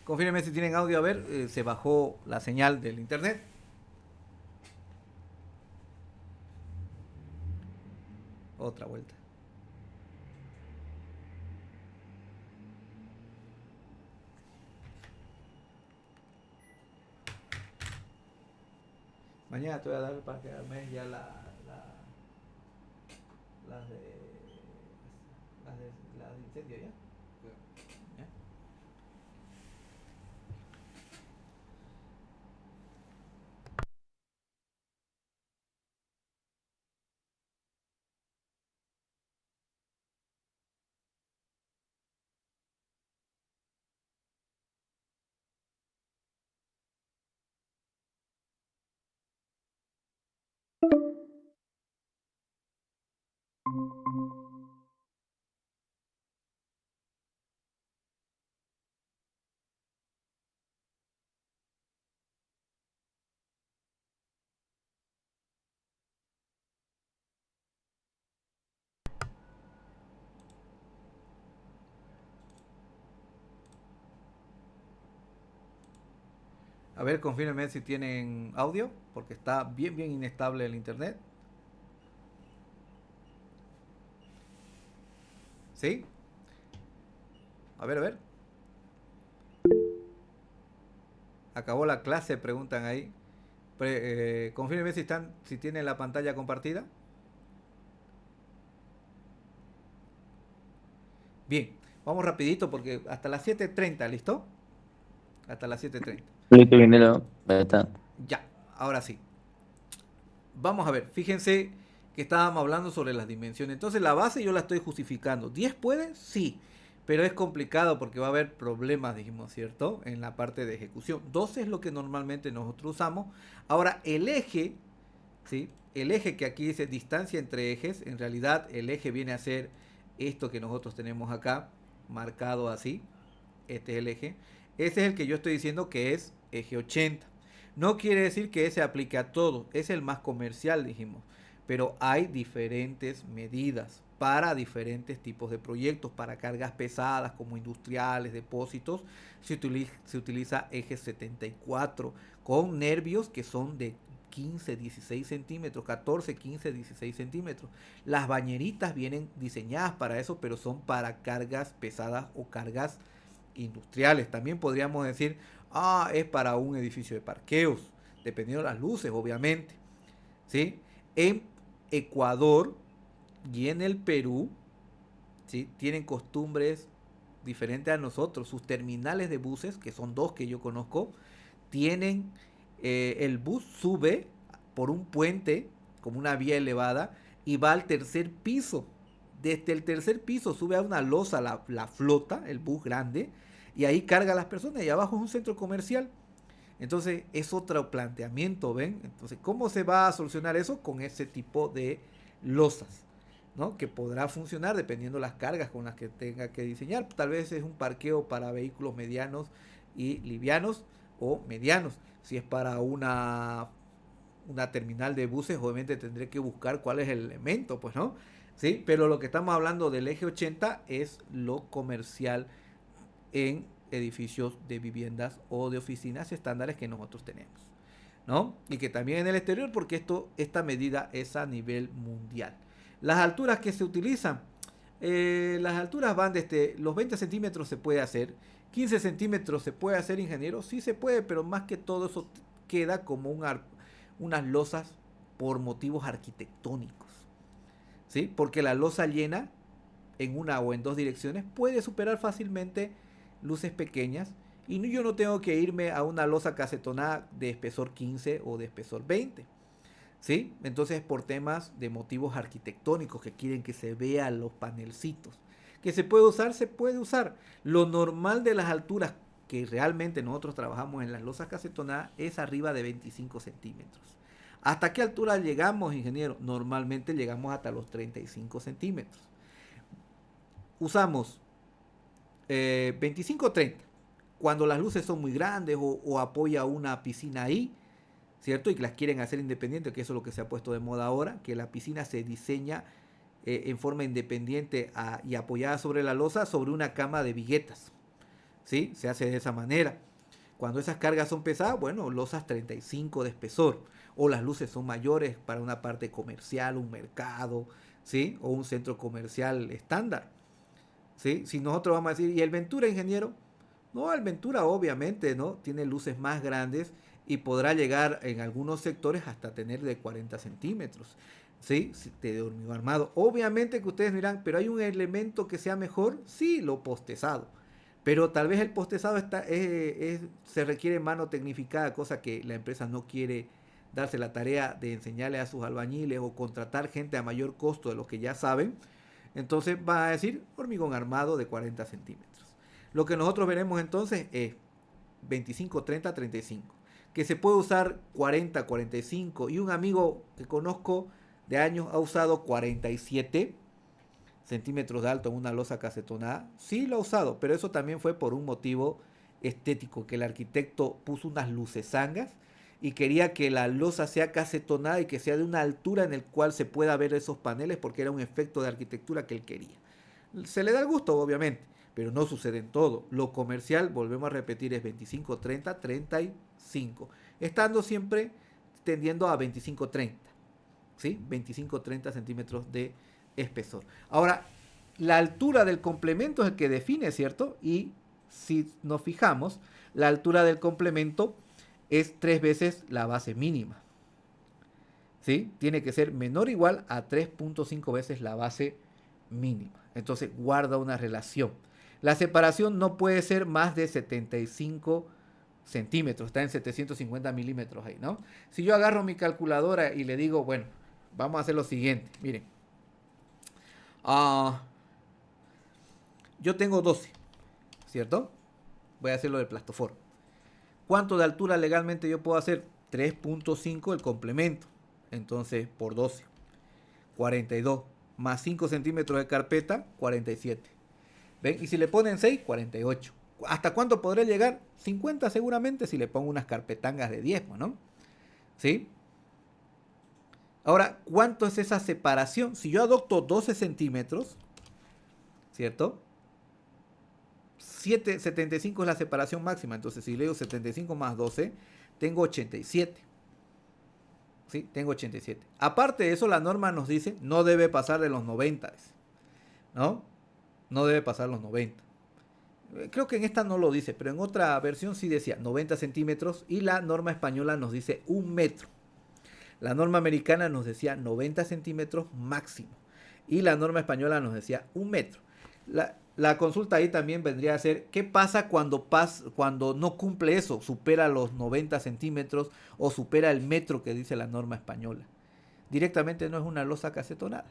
Confírmenme si tienen audio. A ver, se bajó la señal del internet. Otra vuelta. Mañana te voy a dar para que armes ya las de, las de incendio ya. ¿Ya? A ver, confírmenme si tienen audio, porque está bien inestable el internet. ¿Sí? A ver, a ver. Acabó la clase, preguntan ahí. Confírmeme si tienen la pantalla compartida. Bien, vamos rapidito porque hasta las 7:30, ¿listo? Hasta las 7:30. Listo, Guinelo, ahí está. Ya, ahora sí. Vamos a ver, fíjense que estábamos hablando sobre las dimensiones. Entonces la base yo la estoy justificando. ¿10 puede? Sí, pero es complicado porque va a haber problemas, dijimos, ¿cierto? En la parte de ejecución. 12 es lo que normalmente nosotros usamos. Ahora el eje, ¿sí? El eje que aquí dice distancia entre ejes, en realidad el eje viene a ser esto que nosotros tenemos acá, marcado así. Este es el eje. Ese es el que yo estoy diciendo que es eje 80. No quiere decir que ese aplique a todo, es el más comercial, dijimos. Pero hay diferentes medidas para diferentes tipos de proyectos. Para cargas pesadas como industriales, depósitos, se utiliza eje 74 con nervios que son de 15, 16 centímetros, 14, 15, 16 centímetros. Las bañeritas vienen diseñadas para eso, pero son para cargas pesadas o cargas industriales. También podríamos decir, es para un edificio de parqueos, dependiendo de las luces, obviamente. ¿Sí? En Ecuador y en el Perú, ¿sí? Tienen costumbres diferentes a nosotros. Sus terminales de buses, que son dos que yo conozco, tienen, el bus sube por un puente, como una vía elevada, y va al tercer piso. Desde el tercer piso sube a una losa la flota, el bus grande, y ahí carga a las personas, y abajo es un centro comercial. Entonces es otro planteamiento, ¿ven? Entonces, ¿cómo se va a solucionar eso? Con ese tipo de losas, ¿no? Que podrá funcionar dependiendo las cargas con las que tenga que diseñar. Tal vez es un parqueo para vehículos medianos y livianos o medianos. Si es para una terminal de buses, obviamente tendré que buscar cuál es el elemento, pues, ¿no? Sí, pero lo que estamos hablando del eje 80 es lo comercial en edificios de viviendas o de oficinas estándares que nosotros tenemos, ¿no? Y que también en el exterior, porque esta medida es a nivel mundial. Las alturas que se utilizan, las alturas van desde los 20 centímetros se puede hacer, 15 centímetros se puede hacer, ingeniero, sí se puede, pero más que todo eso queda como unas losas por motivos arquitectónicos, ¿sí? Porque la losa llena en una o en dos direcciones puede superar fácilmente luces pequeñas y yo no tengo que irme a una losa casetonada de espesor 15 o de espesor 20, ¿sí? Entonces por temas de motivos arquitectónicos que quieren que se vean los panelcitos. Que se puede usar, se puede usar. Lo normal de las alturas que realmente nosotros trabajamos en las losas casetonadas es arriba de 25 centímetros. ¿Hasta qué altura llegamos, ingeniero? Normalmente llegamos hasta los 35 centímetros. Usamos 25-30 cuando las luces son muy grandes o apoya una piscina ahí, ¿cierto? Y que las quieren hacer independientes, que eso es lo que se ha puesto de moda ahora, que la piscina se diseña en forma independiente y apoyada sobre la losa, sobre una cama de viguetas, ¿sí? Se hace de esa manera. Cuando esas cargas son pesadas, bueno, losas 35 de espesor, o las luces son mayores para una parte comercial, un mercado, ¿sí? O un centro comercial estándar, ¿sí? Si nosotros vamos a decir, ¿y el Ventura, ingeniero? No, el Ventura obviamente, ¿no? Tiene luces más grandes y podrá llegar en algunos sectores hasta tener de 40 centímetros, ¿sí? De hormigón armado. Obviamente que ustedes dirán, ¿pero hay un elemento que sea mejor? Sí, lo postezado. Pero tal vez el postezado se requiere mano tecnificada, cosa que la empresa no quiere darse la tarea de enseñarle a sus albañiles o contratar gente a mayor costo de lo que ya saben. Entonces va a decir hormigón armado de 40 centímetros. Lo que nosotros veremos entonces es 25, 30, 35. Que se puede usar 40, 45. Y un amigo que conozco de años ha usado 47 centímetros de alto en una losa casetonada. Sí lo ha usado, pero eso también fue por un motivo estético, que el arquitecto puso unas lucesangas y quería que la losa sea casetonada y que sea de una altura en el cual se pueda ver esos paneles, porque era un efecto de arquitectura que él quería. Se le da el gusto, obviamente, pero no sucede en todo. Lo comercial, volvemos a repetir, es 25, 30, 35, estando siempre tendiendo a 25, 30, ¿sí? 25, 30 centímetros de espesor. Ahora, la altura del complemento es el que define, ¿cierto? Y si nos fijamos, la altura del complemento es 3 veces la base mínima. ¿Sí? Tiene que ser menor o igual a 3.5 veces la base mínima. Entonces guarda una relación. La separación no puede ser más de 75 centímetros, está en 750 milímetros ahí, ¿no? Si yo agarro mi calculadora y le digo, bueno, vamos a hacer lo siguiente, miren, yo tengo 12, ¿cierto? Voy a hacerlo del plastofor. ¿Cuánto de altura legalmente yo puedo hacer? 3.5 el complemento, entonces por 12, 42, más 5 centímetros de carpeta, 47. ¿Ven? Y si le ponen 6, 48. ¿Hasta cuánto podré llegar? 50 seguramente si le pongo unas carpetangas de 10, ¿no? ¿Sí? Ahora, ¿cuánto es esa separación? Si yo adopto 12 centímetros, ¿cierto? 75 es la separación máxima. Entonces, si leo 75 más 12, tengo 87. ¿Sí? Tengo 87. Aparte de eso, la norma nos dice, no debe pasar de los 90, ¿no? No debe pasar los 90. Creo que en esta no lo dice, pero en otra versión sí decía 90 centímetros y la norma española nos dice 1 metro. La norma americana nos decía 90 centímetros máximo y la norma española nos decía 1 metro. La consulta ahí también vendría a ser, ¿qué pasa cuando no cumple eso? Supera los 90 centímetros o supera el metro que dice la norma española. Directamente no es una losa casetonada.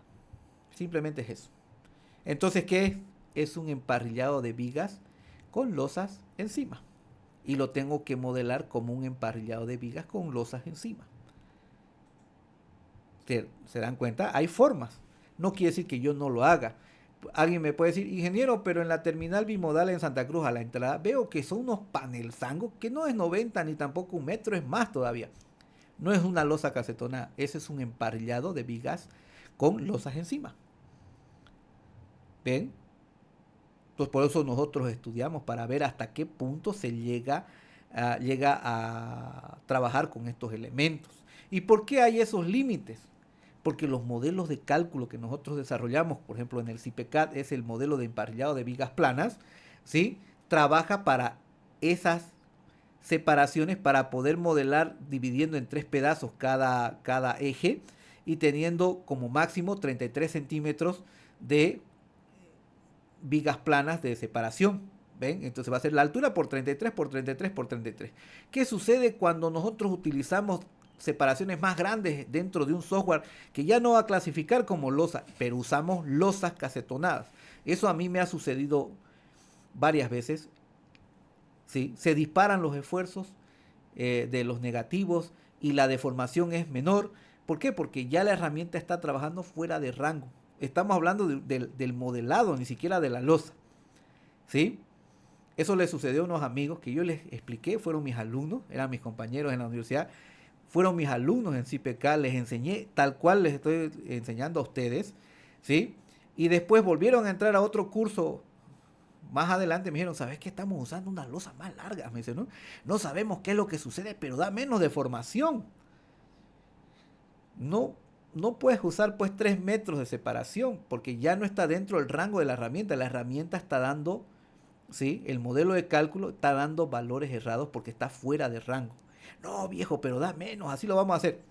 Simplemente es eso. Entonces, ¿qué es? Es un emparrillado de vigas con losas encima. Y lo tengo que modelar como un emparrillado de vigas con losas encima. ¿Se dan cuenta? Hay formas. No quiere decir que yo no lo haga. Alguien me puede decir, ingeniero, pero en la terminal bimodal en Santa Cruz a la entrada veo que son unos panelsangos que no es 90 ni tampoco 1 metro, es más todavía. No es una losa casetonada, ese es un emparrillado de vigas con losas encima. ¿Ven? Entonces por eso nosotros estudiamos para ver hasta qué punto se llega a trabajar con estos elementos. ¿Y por qué hay esos límites? Porque los modelos de cálculo que nosotros desarrollamos, por ejemplo en el CIPECAD es el modelo de emparrillado de vigas planas, ¿sí? Trabaja para esas separaciones para poder modelar dividiendo en 3 pedazos cada eje y teniendo como máximo 33 centímetros de vigas planas de separación. ¿Ven? Entonces va a ser la altura por 33 por 33 por 33. ¿Qué sucede cuando nosotros utilizamos separaciones más grandes dentro de un software que ya no va a clasificar como losa, pero usamos losas casetonadas? Eso a mí me ha sucedido varias veces. ¿Sí? Se disparan los esfuerzos de los negativos y la deformación es menor. ¿Por qué? Porque ya la herramienta está trabajando fuera de rango. Estamos hablando del modelado, ni siquiera de la losa. ¿Sí? Eso le sucedió a unos amigos que yo les expliqué, fueron mis alumnos, eran mis compañeros en la universidad, fueron mis alumnos en CIPECAD, les enseñé tal cual les estoy enseñando a ustedes, ¿sí? Y después volvieron a entrar a otro curso más adelante, me dijeron, ¿sabes qué? Estamos usando una losa más larga, me dicen, ¿no? No sabemos qué es lo que sucede, pero da menos deformación. No puedes usar pues 3 metros de separación, porque ya no está dentro del rango de la herramienta está dando, ¿sí? El modelo de cálculo está dando valores errados porque está fuera de rango. No, viejo, pero da menos, así lo vamos a hacer.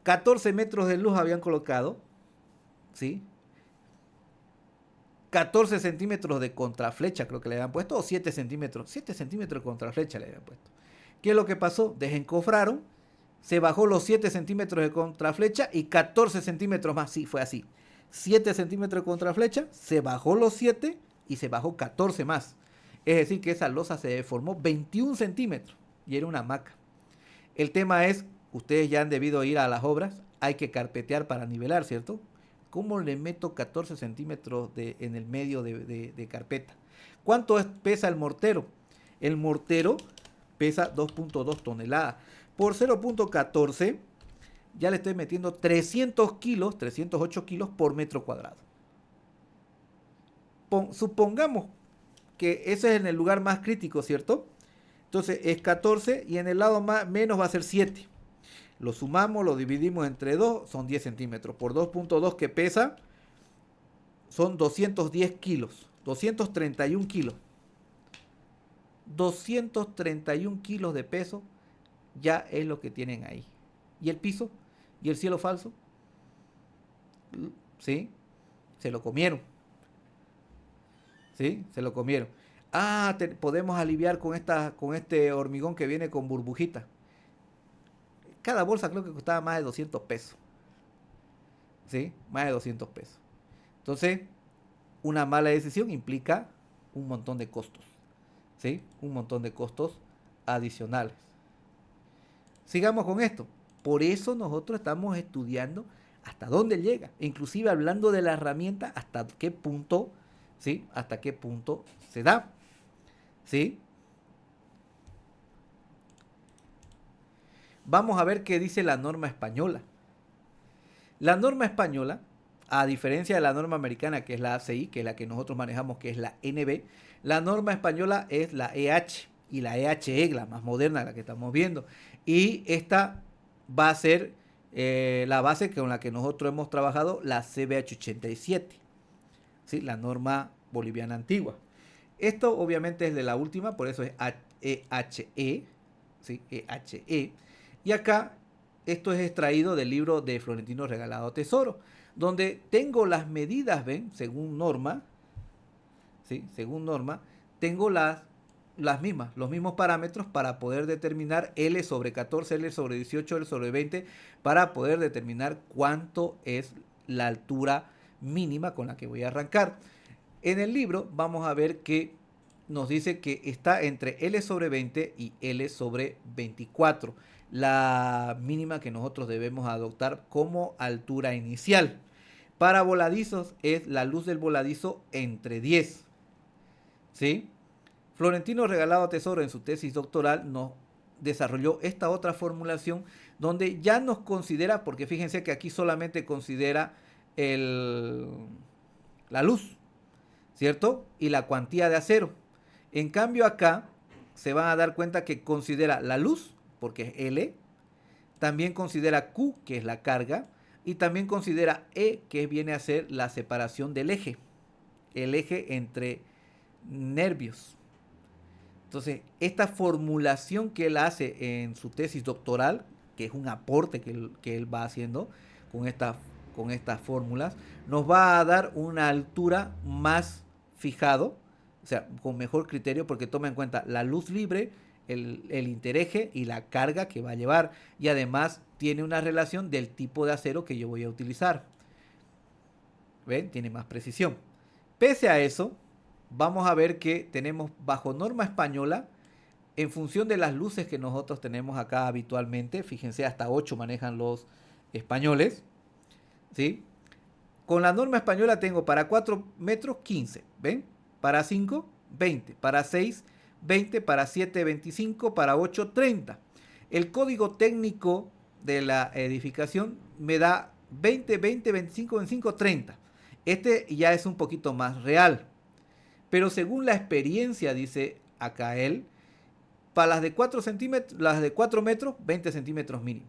14 metros de luz habían colocado, ¿sí? 14 centímetros de contraflecha creo que le habían puesto, o 7 centímetros. 7 centímetros de contraflecha le habían puesto. ¿Qué es lo que pasó? Desencofraron, se bajó los 7 centímetros de contraflecha y 14 centímetros más. Sí, fue así. 7 centímetros de contraflecha, se bajó los 7 y se bajó 14 más. Es decir, que esa losa se deformó 21 centímetros y era una hamaca. El tema es, ustedes ya han debido ir a las obras, hay que carpetear para nivelar, ¿cierto? ¿Cómo le meto 14 centímetros en el medio de carpeta? ¿Cuánto pesa el mortero? El mortero pesa 2.2 toneladas. Por 0.14 ya le estoy metiendo 300 kilos, 308 kilos por metro cuadrado. Supongamos que ese es en el lugar más crítico, ¿cierto? Entonces es 14 y en el lado menos va a ser 7. Lo sumamos, lo dividimos entre 2, son 10 centímetros. Por 2.2 que pesa, son 210 kilos. 231 kilos. 231 kilos de peso ya es lo que tienen ahí. ¿Y el piso? ¿Y el cielo falso? ¿Sí? Se lo comieron. ¿Sí? Se lo comieron. Ah, podemos aliviar con este hormigón que viene con burbujita. Cada bolsa creo que costaba más de 200 pesos. ¿Sí? Más de 200 pesos. Entonces, una mala decisión implica un montón de costos. ¿Sí? Un montón de costos adicionales. Sigamos con esto. Por eso nosotros estamos estudiando hasta dónde llega, inclusive hablando de la herramienta, hasta qué punto, ¿sí? Hasta qué punto se da, ¿sí? Vamos a ver qué dice la norma española. La norma española, a diferencia de la norma americana, que es la ACI, que es la que nosotros manejamos, que es la NB, la norma española es la EH y la EHE, la más moderna, la que estamos viendo. Y esta va a ser la base con la que nosotros hemos trabajado, la CBH 87, ¿sí? La norma boliviana antigua. Esto obviamente es de la última, por eso es EHE, ¿sí? EHE. Y acá esto es extraído del libro de Florentino Regalado Tesoro, donde tengo las medidas, ven, según norma, ¿sí? Según norma, tengo las mismas, los mismos parámetros para poder determinar L sobre 14, L sobre 18, L sobre 20, para poder determinar cuánto es la altura mínima con la que voy a arrancar. En el libro vamos a ver que nos dice que está entre L sobre 20 y L sobre 24, la mínima que nosotros debemos adoptar como altura inicial. Para voladizos es la luz del voladizo entre 10, ¿sí? Florentino Regalado Tesoro en su tesis doctoral nos desarrolló esta otra formulación donde ya nos considera, porque fíjense que aquí solamente considera la luz, ¿cierto? Y la cuantía de acero. En cambio acá se van a dar cuenta que considera la luz, porque es L, también considera Q, que es la carga, y también considera E, que viene a ser la separación del eje, el eje entre nervios. Entonces, esta formulación que él hace en su tesis doctoral, que es un aporte que él va haciendo con estas fórmulas, nos va a dar una altura más fijado, o sea, con mejor criterio, porque toma en cuenta la luz libre, el intereje y la carga que va a llevar. Y además tiene una relación del tipo de acero que yo voy a utilizar. ¿Ven? Tiene más precisión. Pese a eso, vamos a ver que tenemos bajo norma española, en función de las luces que nosotros tenemos acá habitualmente, fíjense, hasta 8 manejan los españoles, ¿sí? Con la norma española tengo para 4 metros 15, ¿ven? Para 5, 20, para 6, 20, para 7, 25, para 8, 30. El código técnico de la edificación me da 20, 20, 25, 25, 30. Este ya es un poquito más real. Pero según la experiencia, dice acá él, para las de 4 centímetros, las de 4 metros, 20 centímetros mínimo.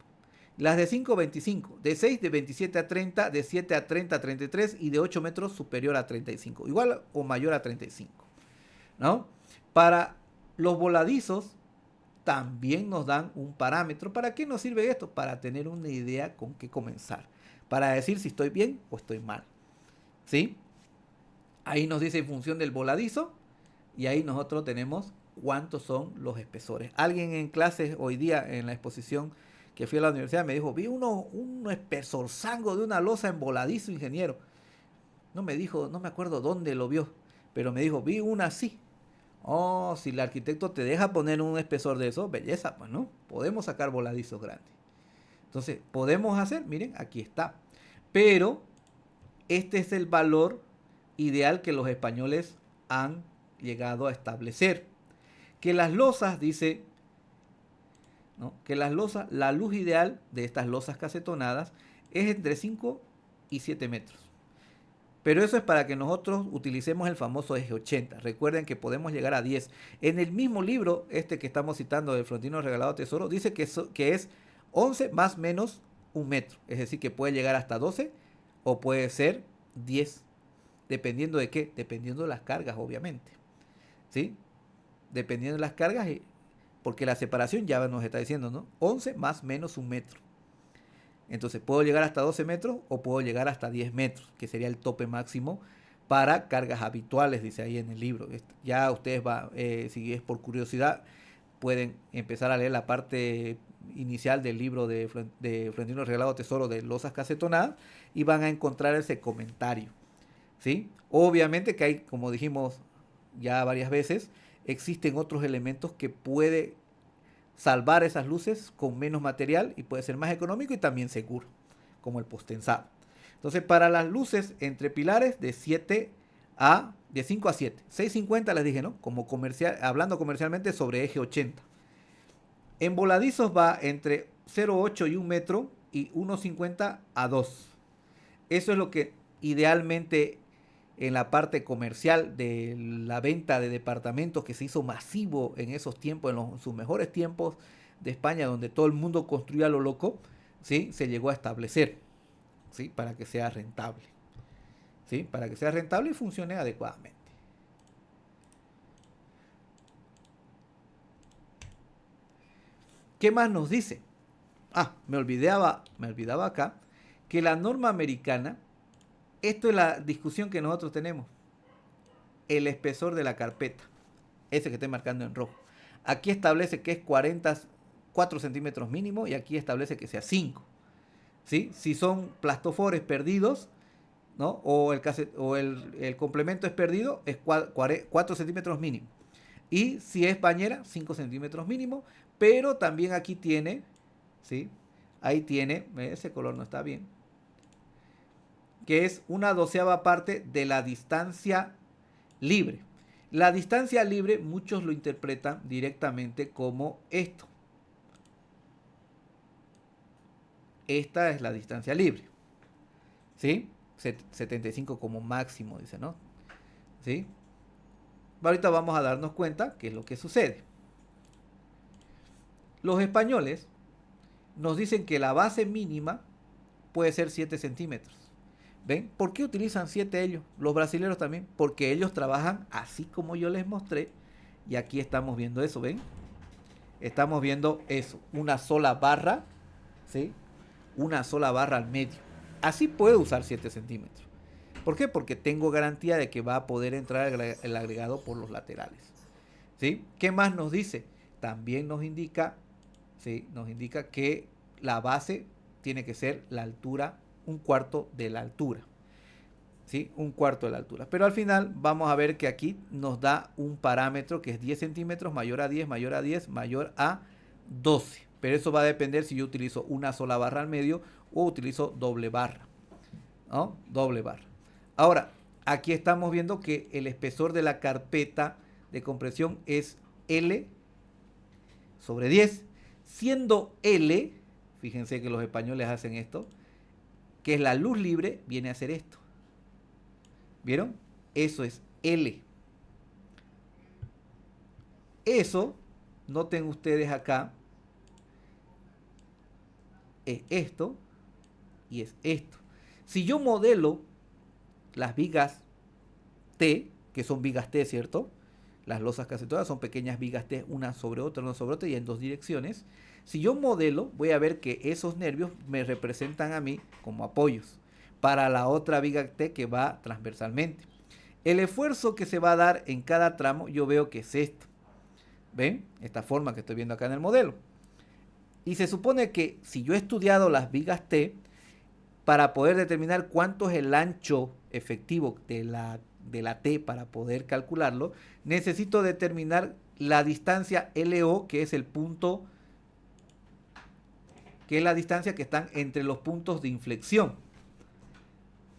Las de 5, 25. De 6, de 27 a 30. De 7 a 30, 33. Y de 8 metros, superior a 35. Igual o mayor a 35. ¿No? Para los voladizos, también nos dan un parámetro. ¿Para qué nos sirve esto? Para tener una idea con qué comenzar. Para decir si estoy bien o estoy mal. ¿Sí? Ahí nos dice en función del voladizo. Y ahí nosotros tenemos cuántos son los espesores. Alguien en clases hoy día en la exposición que fui a la universidad me dijo, vi un espesor zango de una losa en voladizo, ingeniero. No me dijo, no me acuerdo dónde lo vio, pero me dijo, vi una así. Oh, si el arquitecto te deja poner un espesor de eso, belleza, pues no, podemos sacar voladizos grandes. Entonces, podemos hacer, miren, aquí está. Pero este es el valor ideal que los españoles han llegado a establecer. Que las losas, dice, ¿no? Que las losas, la luz ideal de estas losas casetonadas es entre 5 y 7 metros. Pero eso es para que nosotros utilicemos el famoso eje 80. Recuerden que podemos llegar a 10. En el mismo libro, este que estamos citando del Florentino Regalado Tesoro, dice que es 11 más menos un metro. Es decir, que puede llegar hasta 12 o puede ser 10. ¿Dependiendo de qué? Dependiendo de las cargas, obviamente. ¿Sí? Dependiendo de las cargas porque la separación ya nos está diciendo, ¿no? 11 más menos 1 metro. Entonces puedo llegar hasta 12 metros o puedo llegar hasta 10 metros, que sería el tope máximo para cargas habituales, dice ahí en el libro. Ya ustedes si es por curiosidad, pueden empezar a leer la parte inicial del libro de Florentino Regalado Tesoro de losas casetonadas y van a encontrar ese comentario, ¿sí? Obviamente que hay, como dijimos ya varias veces, existen otros elementos que puede salvar esas luces con menos material y puede ser más económico y también seguro, como el postensado. Entonces, para las luces entre pilares de 5 a 7, 650 les dije, ¿no? Como hablando comercialmente sobre eje 80. En voladizos va entre 0,8 y 1 metro y 1,50 a 2. Eso es lo que idealmente en la parte comercial de la venta de departamentos que se hizo masivo en esos tiempos, en sus mejores tiempos de España, donde todo el mundo construía lo loco, ¿sí? Se llegó a establecer, ¿sí? Para que sea rentable, ¿sí? Para que sea rentable y funcione adecuadamente. ¿Qué más nos dice? Me olvidaba acá que la norma americana, esto es la discusión que nosotros tenemos, el espesor de la carpeta, ese que estoy marcando en rojo. Aquí establece que es 4 centímetros mínimo y aquí establece que sea 5. ¿Sí? Si son plastofores perdidos, ¿no? O el complemento es perdido, es 4 centímetros mínimo. Y si es bañera, 5 centímetros mínimo, pero también aquí tiene, ¿sí? Ahí tiene, ese color no está bien, que es 1/12 parte de la distancia libre. La distancia libre muchos lo interpretan directamente como esto. Esta es la distancia libre, ¿sí? 75 como máximo, dice, ¿no? ¿Sí? Ahorita vamos a darnos cuenta qué es lo que sucede. Los españoles nos dicen que la base mínima puede ser 7 centímetros. ¿Ven? ¿Por qué utilizan 7 ellos? Los brasileños también. Porque ellos trabajan así como yo les mostré. Y aquí estamos viendo eso, ¿ven? Estamos viendo eso. Una sola barra, ¿sí? Una sola barra al medio. Así puedo usar 7 centímetros. ¿Por qué? Porque tengo garantía de que va a poder entrar el agregado por los laterales. ¿Sí? ¿Qué más nos dice? También nos indica, ¿sí? Nos indica que la base tiene que ser la altura, 1/4 de la altura. ¿Sí? 1/4 de la altura. Pero al final vamos a ver que aquí nos da un parámetro que es 10 centímetros, mayor a 10, mayor a 10, mayor a 12. Pero eso va a depender si yo utilizo una sola barra al medio o utilizo doble barra, ¿no? Doble barra. Ahora, aquí estamos viendo que el espesor de la carpeta de compresión es L sobre 10, siendo L, fíjense que los españoles hacen esto, que es la luz libre, viene a ser esto. ¿Vieron? Eso es L. Eso, noten ustedes acá, es esto y es esto. Si yo modelo las vigas T, que son vigas T, ¿cierto? Las losas casetonas son pequeñas vigas T, una sobre otra y en 2 direcciones. Si yo modelo, voy a ver que esos nervios me representan a mí como apoyos para la otra viga T que va transversalmente. El esfuerzo que se va a dar en cada tramo, yo veo que es esto. ¿Ven? Esta forma que estoy viendo acá en el modelo. Y se supone que si yo he estudiado las vigas T, para poder determinar cuánto es el ancho efectivo de la T para poder calcularlo, necesito determinar la distancia LO, que es el punto, que es la distancia que están entre los puntos de inflexión.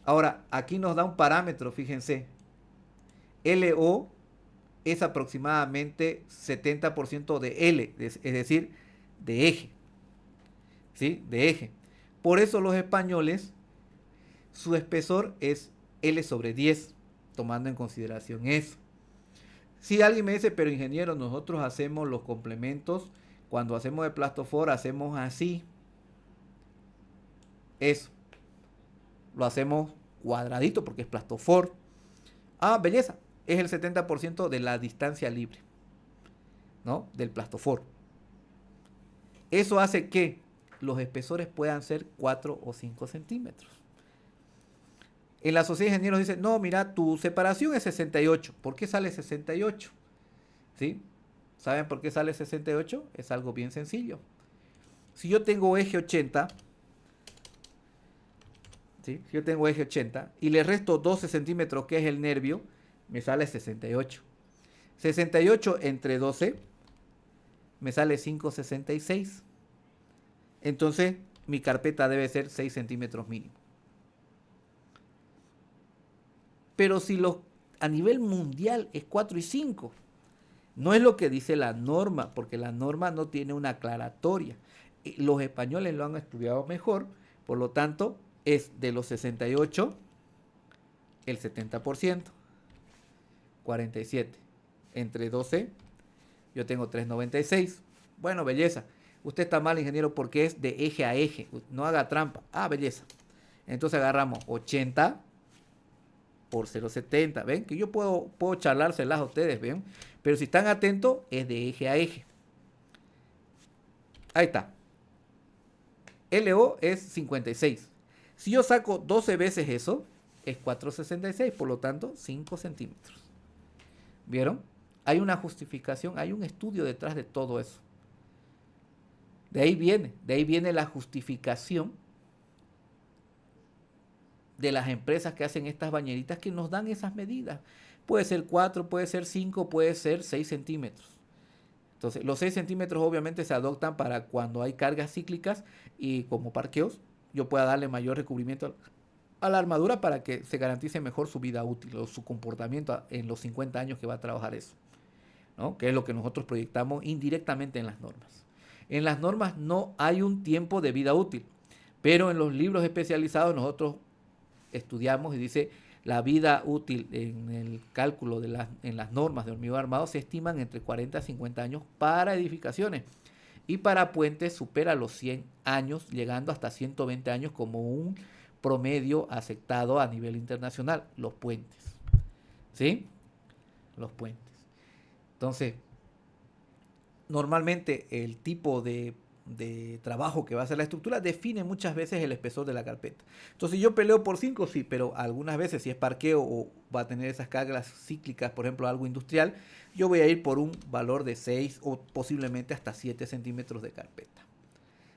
Ahora, aquí nos da un parámetro, fíjense. LO es aproximadamente 70% de L, es decir, de eje. ¿Sí? De eje. Por eso los españoles, su espesor es L sobre 10, tomando en consideración eso. Si alguien me dice, pero ingeniero, nosotros hacemos los complementos, cuando hacemos de plastofor, hacemos así. Eso. Lo hacemos cuadradito porque es plastofor. Belleza. Es el 70% de la distancia libre, ¿no? Del plastofor. Eso hace que los espesores puedan ser 4 o 5 centímetros. En la sociedad de ingenieros dice, no, mira, tu separación es 68. ¿Por qué sale 68? ¿Sí? ¿Saben por qué sale 68? Es algo bien sencillo. Si yo tengo eje 80, ¿sí? Si yo tengo eje 80 y le resto 12 centímetros, que es el nervio, me sale 68. 68 entre 12 me sale 5,66. Entonces, mi carpeta debe ser 6 centímetros mínimo. Pero si a nivel mundial es 4 y 5, no es lo que dice la norma, porque la norma no tiene una aclaratoria. Los españoles lo han estudiado mejor, por lo tanto, es de los 68 el 70%, 47. Entre 12, yo tengo 3,96. Bueno, belleza. Usted está mal, ingeniero, porque es de eje a eje. No haga trampa. Ah, belleza. Entonces agarramos 80 por 0,70. ¿Ven? Que yo puedo charlárselas a ustedes, ¿ven? Pero si están atentos, es de eje a eje. Ahí está. LO es 56. Si yo saco 12 veces eso, es 4,66. Por lo tanto, 5 centímetros. ¿Vieron? Hay una justificación, hay un estudio detrás de todo eso. De ahí viene la justificación de las empresas que hacen estas bañeritas que nos dan esas medidas. Puede ser 4, puede ser 5, puede ser 6 centímetros. Entonces, los 6 centímetros obviamente se adoptan para cuando hay cargas cíclicas y como parqueos, yo pueda darle mayor recubrimiento a la armadura para que se garantice mejor su vida útil o su comportamiento en los 50 años que va a trabajar eso, ¿no? Que es lo que nosotros proyectamos indirectamente en las normas. En las normas no hay un tiempo de vida útil, pero en los libros especializados nosotros estudiamos y dice la vida útil en el cálculo en las normas de hormigón armado se estiman entre 40 a 50 años para edificaciones y para puentes supera los 100 años, llegando hasta 120 años como un promedio aceptado a nivel internacional, los puentes. ¿Sí? Los puentes. Entonces, normalmente el tipo de trabajo que va a hacer la estructura define muchas veces el espesor de la carpeta. Entonces yo peleo por 5, sí, pero algunas veces si es parqueo o va a tener esas cargas cíclicas, por ejemplo algo industrial, yo voy a ir por un valor de 6 o posiblemente hasta 7 centímetros de carpeta.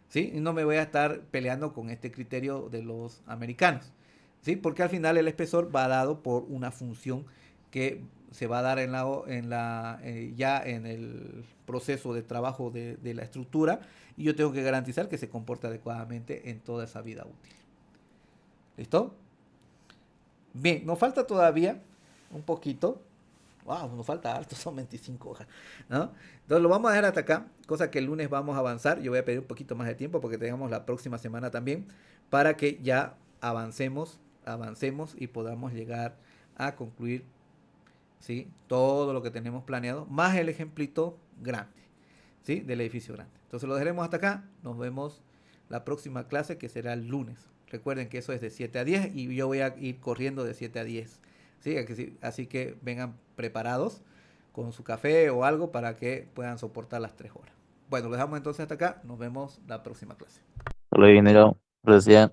¿Sí? Y no me voy a estar peleando con este criterio de los americanos, ¿sí? Porque al final el espesor va dado por una función que se va a dar ya en el proceso de trabajo de la estructura y yo tengo que garantizar que se comporte adecuadamente en toda esa vida útil. ¿Listo? Bien, nos falta todavía un poquito. Wow, nos falta harto, son 25 hojas, ¿no? Entonces lo vamos a dejar hasta acá, cosa que el lunes vamos a avanzar. Yo voy a pedir un poquito más de tiempo porque tengamos la próxima semana también para que ya avancemos y podamos llegar a concluir, ¿sí? Todo lo que tenemos planeado, más el ejemplito grande, ¿sí? Del edificio grande. Entonces lo dejaremos hasta acá. Nos vemos la próxima clase que será el lunes. Recuerden que eso es de 7 a 10 y yo voy a ir corriendo de 7 a 10. ¿Sí? Así que vengan preparados con su café o algo para que puedan soportar las 3 horas. Bueno, lo dejamos entonces hasta acá. Nos vemos la próxima clase. Lo ingeniero. Gracias.